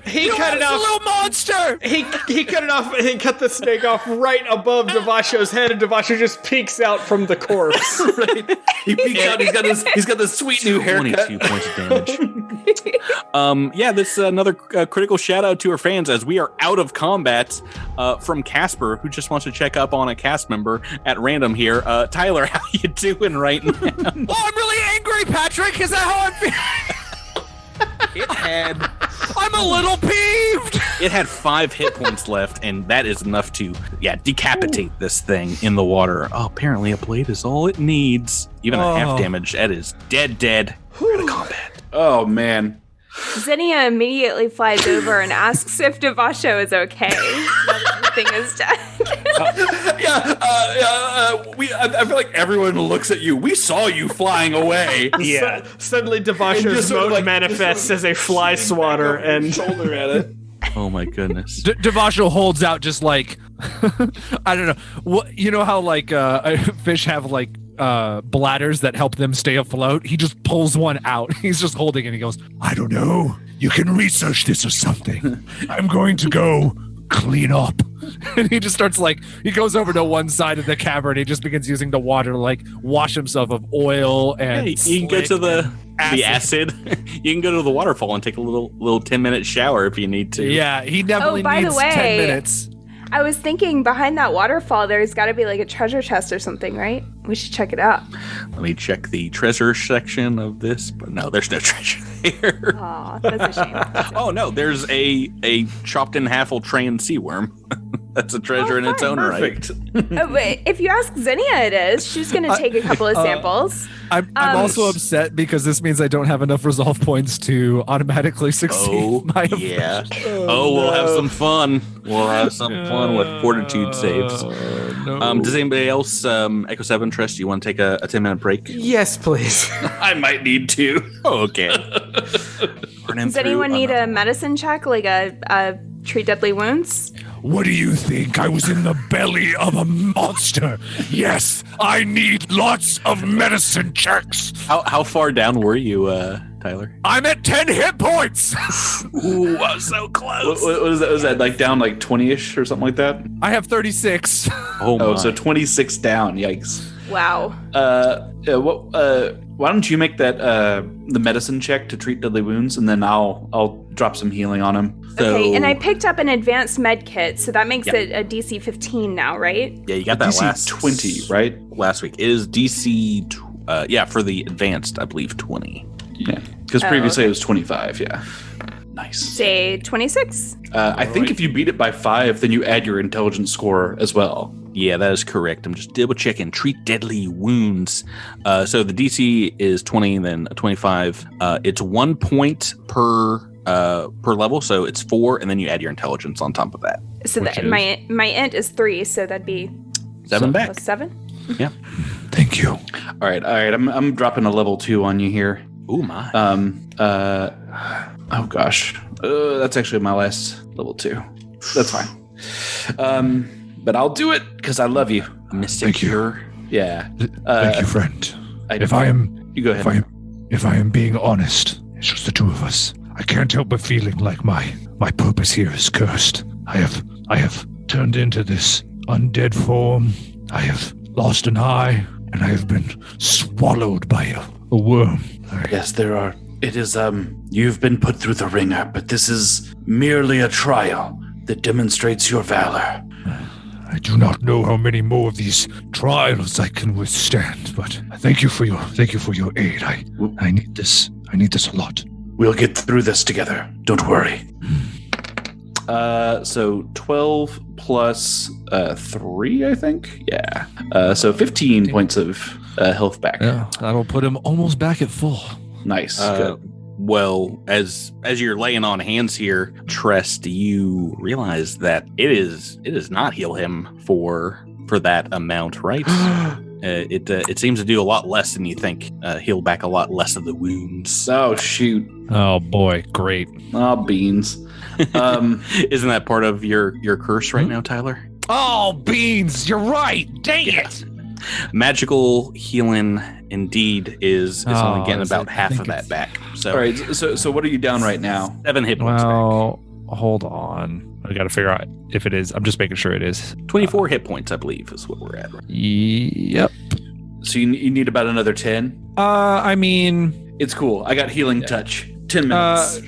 He cut it off. Little monster! He cut it off and he cut the snake off right above Devasho's head, and Devasho just peeks out from the corpse. Right? He peeks out. He's got this sweet new haircut. 22 points of damage. Yeah, this is another critical shout out to our fans as we are out of combat from Casper, who just wants to check up on a cast member at random here. Tyler, how you doing right now? Oh, I'm really angry, Patrick. Is that how I'm feeling? I'm a little peeved. It had 5 hit points left, and that is enough to, decapitate this thing in the water. Oh, apparently a blade is all it needs. Even a half damage, that is dead. We're out of combat. Oh, man. Zinnia immediately flies over and asks if Devasho is okay. Now that the thing is dead. I feel like everyone looks at you. We saw you flying away. Yeah. Suddenly, Devasho's moat manifests as a fly swatter and shoulder at it. Oh my goodness. Devasho holds out just like I don't know. What you know how like fish have like bladders that help them stay afloat? He just pulls one out. He's just holding it and he goes, I don't know. You can research this or something. I'm going to go clean up. and he just starts like he goes over to one side of the cavern. He just begins using the water to like wash himself of oil and you can go to the acid. You can go to the waterfall and take a little 10-minute shower if you need to. Yeah, he definitely needs 10 minutes. I was thinking behind that waterfall, there's got to be like a treasure chest or something, right? We should check it out. Let me check the treasure section of this, but no, there's no treasure here. Aw, that's a shame. Oh no, there's a chopped in half Ultrayan Seawyrm. That's a treasure in its own right. Oh, wait, if you ask Zinnia, it is. She's going to take a couple of samples. I'm also upset because this means I don't have enough resolve points to automatically succeed. Yeah. We'll have some fun. We'll have some fun with fortitude saves. No. Does anybody else, Echo 7 Trust, you want to take a 10-minute break? Yes, please. I might need to. Oh, okay. Does anyone need a medicine check, like a treat deadly wounds? What do you think? I was in the belly of a monster. Yes, I need lots of medicine checks. How far down were you, Tyler? I'm at 10 hit points. Ooh, I was so close. What was that? Was that like down like 20-ish or something like that? I have 36. Oh, so 26 down. Yikes. Wow. Why don't you make that the medicine check to treat deadly wounds, and then I'll drop some healing on him. Okay, and I picked up an advanced med kit, so that makes it a DC 15 now, right? Yeah, you got that DC last 20, right? Last week. It is DC, for the advanced, I believe 20. Yeah, because previously it was 25. Yeah, nice. Say 26. I think if you beat it by 5, then you add your intelligence score as well. Yeah, that is correct. I'm just double checking. Treat deadly wounds. So the DC is 20, then 25. It's 1 point per level, so it's 4, and then you add your intelligence on top of that. So that my int is 3, so that'd be 7 back. Plus 7. Yeah. Thank you. All right. I'm dropping a level 2 on you here. Ooh my. Oh gosh. That's actually my last level 2. That's fine. But I'll do it because I love you. Mystic Cure. Yeah. Thank you, friend. You go ahead. If I am being honest, it's just the two of us. I can't help but feeling like my purpose here is cursed. I have turned into this undead form. I have lost an eye, and I have been swallowed by a worm. Yes, there are. It is, you've been put through the ringer, but this is merely a trial that demonstrates your valor. I do not know how many more of these trials I can withstand, but thank you for your aid. I need this. I need this a lot. We'll get through this together. Don't worry. So 12 plus 3, I think. Yeah. So 15 points of health back. Yeah, that'll put him almost back at full. Nice. Good. Well, as you're laying on hands here, Trest, you realize that it does not heal him for that amount, right? It seems to do a lot less than you think. Heal back a lot less of the wounds. Oh shoot! Oh boy, great. Oh beans. Isn't that part of your curse right now, Tyler? Oh beans, you're right. Dang it! Magical healing indeed is only getting about half of that back. So, all right. So what are you down right now? 7 hit points back. Hold on. I got to figure out if it is. I'm just making sure it is. 24 hit points, I believe, is what we're at. Yep. So you need about another 10? I mean, it's cool. I got healing touch. 10 minutes.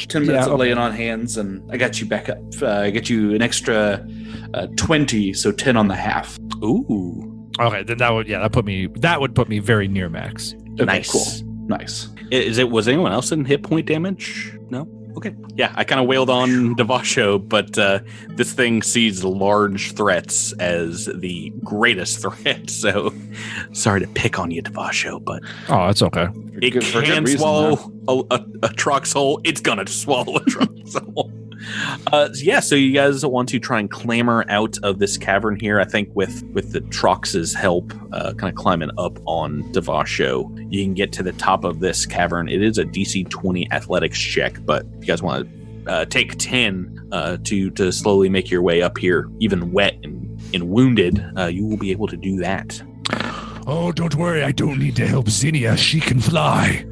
10 minutes of laying on hands, and I got you back up. I get you an extra 20, so 10 on the half. Ooh. Okay, then that would put me very near max. Okay, nice. Cool. Nice. Was anyone else in hit point damage? No? Okay. Yeah, I kind of wailed on Devasho, but this thing sees large threats as the greatest threat. So sorry to pick on you, Devasho, but Oh, it's okay. it can swallow a Trox hole. It's gonna swallow a Trox hole. So you guys want to try and clamber out of this cavern here. I think with the Trox's help, kind of climbing up on Devasho, you can get to the top of this cavern. It is a DC 20 athletics check, but if you guys want to take 10 to slowly make your way up here, even wet and wounded, you will be able to do that. Oh, don't worry. I don't need to help Zinnia. She can fly.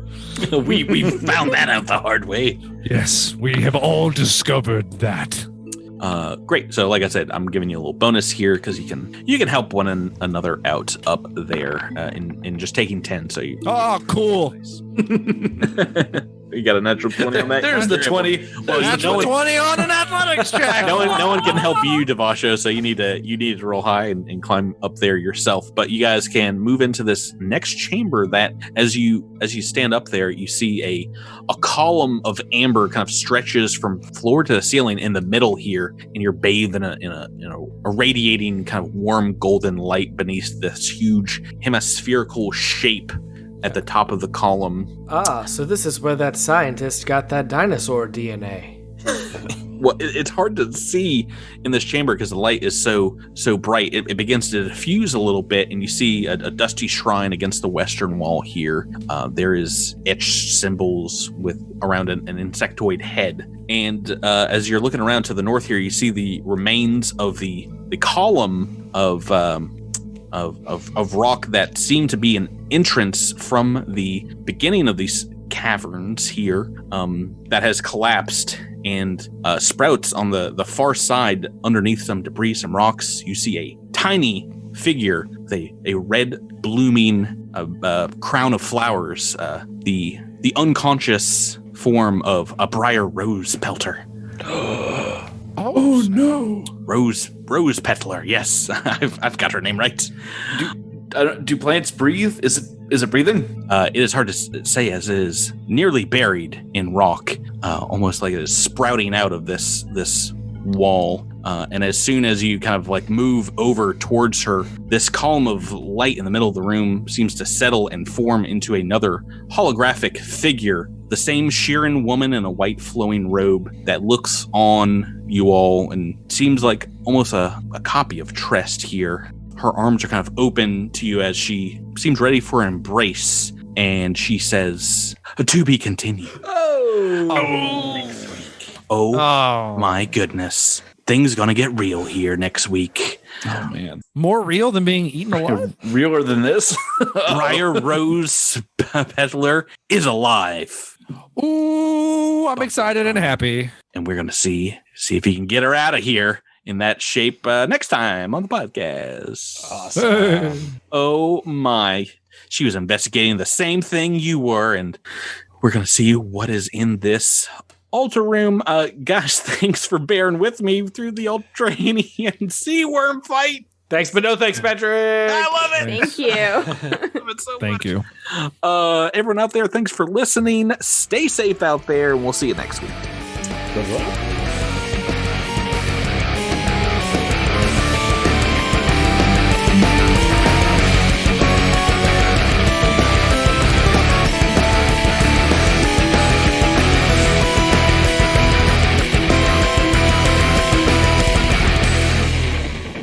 we found that out the hard way. Yes, we have all discovered that. Great. So, like I said, I'm giving you a little bonus here because you can help one another out up there in just taking 10. So you. Oh, cool. You got a natural 20 on that. There's the 20. Natural 20 on an athletics check. No one can help you, Devasho. So you need to roll high and climb up there yourself. But you guys can move into this next chamber. That as you stand up there, you see a column of amber kind of stretches from floor to the ceiling in the middle here, and you're bathed in a radiating kind of warm golden light beneath this huge hemispherical shape at the top of the column. Ah, so this is where that scientist got that dinosaur DNA. Well, it's hard to see in this chamber because the light is so bright. It begins to diffuse a little bit, and you see a dusty shrine against the western wall here. There is etched symbols around an insectoid head. And as you're looking around to the north here, you see the remains of the column of rock that seemed to be an entrance from the beginning of these caverns here, that has collapsed, and sprouts on the far side underneath some debris, some rocks. You see a tiny figure with a red blooming crown of flowers, the unconscious form of a briar rose pelter. Oh no! Rose Petler. Yes, I've got her name right. Do plants breathe? Is it breathing? It is hard to say, as it is nearly buried in rock, almost like it is sprouting out of this wall. And as soon as you kind of like move over towards her, this column of light in the middle of the room seems to settle and form into another holographic figure. The same Sheeran woman in a white flowing robe that looks on you all and seems like almost a copy of Trest here. Her arms are kind of open to you as she seems ready for an embrace, and she says, "To be continued." Oh my goodness. Things gonna get real here next week. Oh man. More real than being eaten alive? Realer than this? Briar Rose Petler is alive. Ooh, I'm excited and happy. And we're gonna see if he can get her out of here in that shape next time on the podcast. Awesome. Oh my. She was investigating the same thing you were, and we're gonna see what is in this altar room. Gosh, thanks for bearing with me through the Ultranian Seawyrm fight. Thanks, but no thanks, Patrick. I love it. Thank you. I love it so Thank much. you. Everyone out there, thanks for listening. Stay safe out there, and we'll see you next week.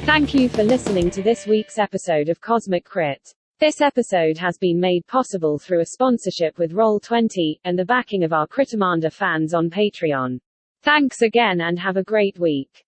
Thank you for listening to this week's episode of Cosmic Crit. This episode has been made possible through a sponsorship with Roll20 and the backing of our Critamander fans on Patreon. Thanks again and have a great week.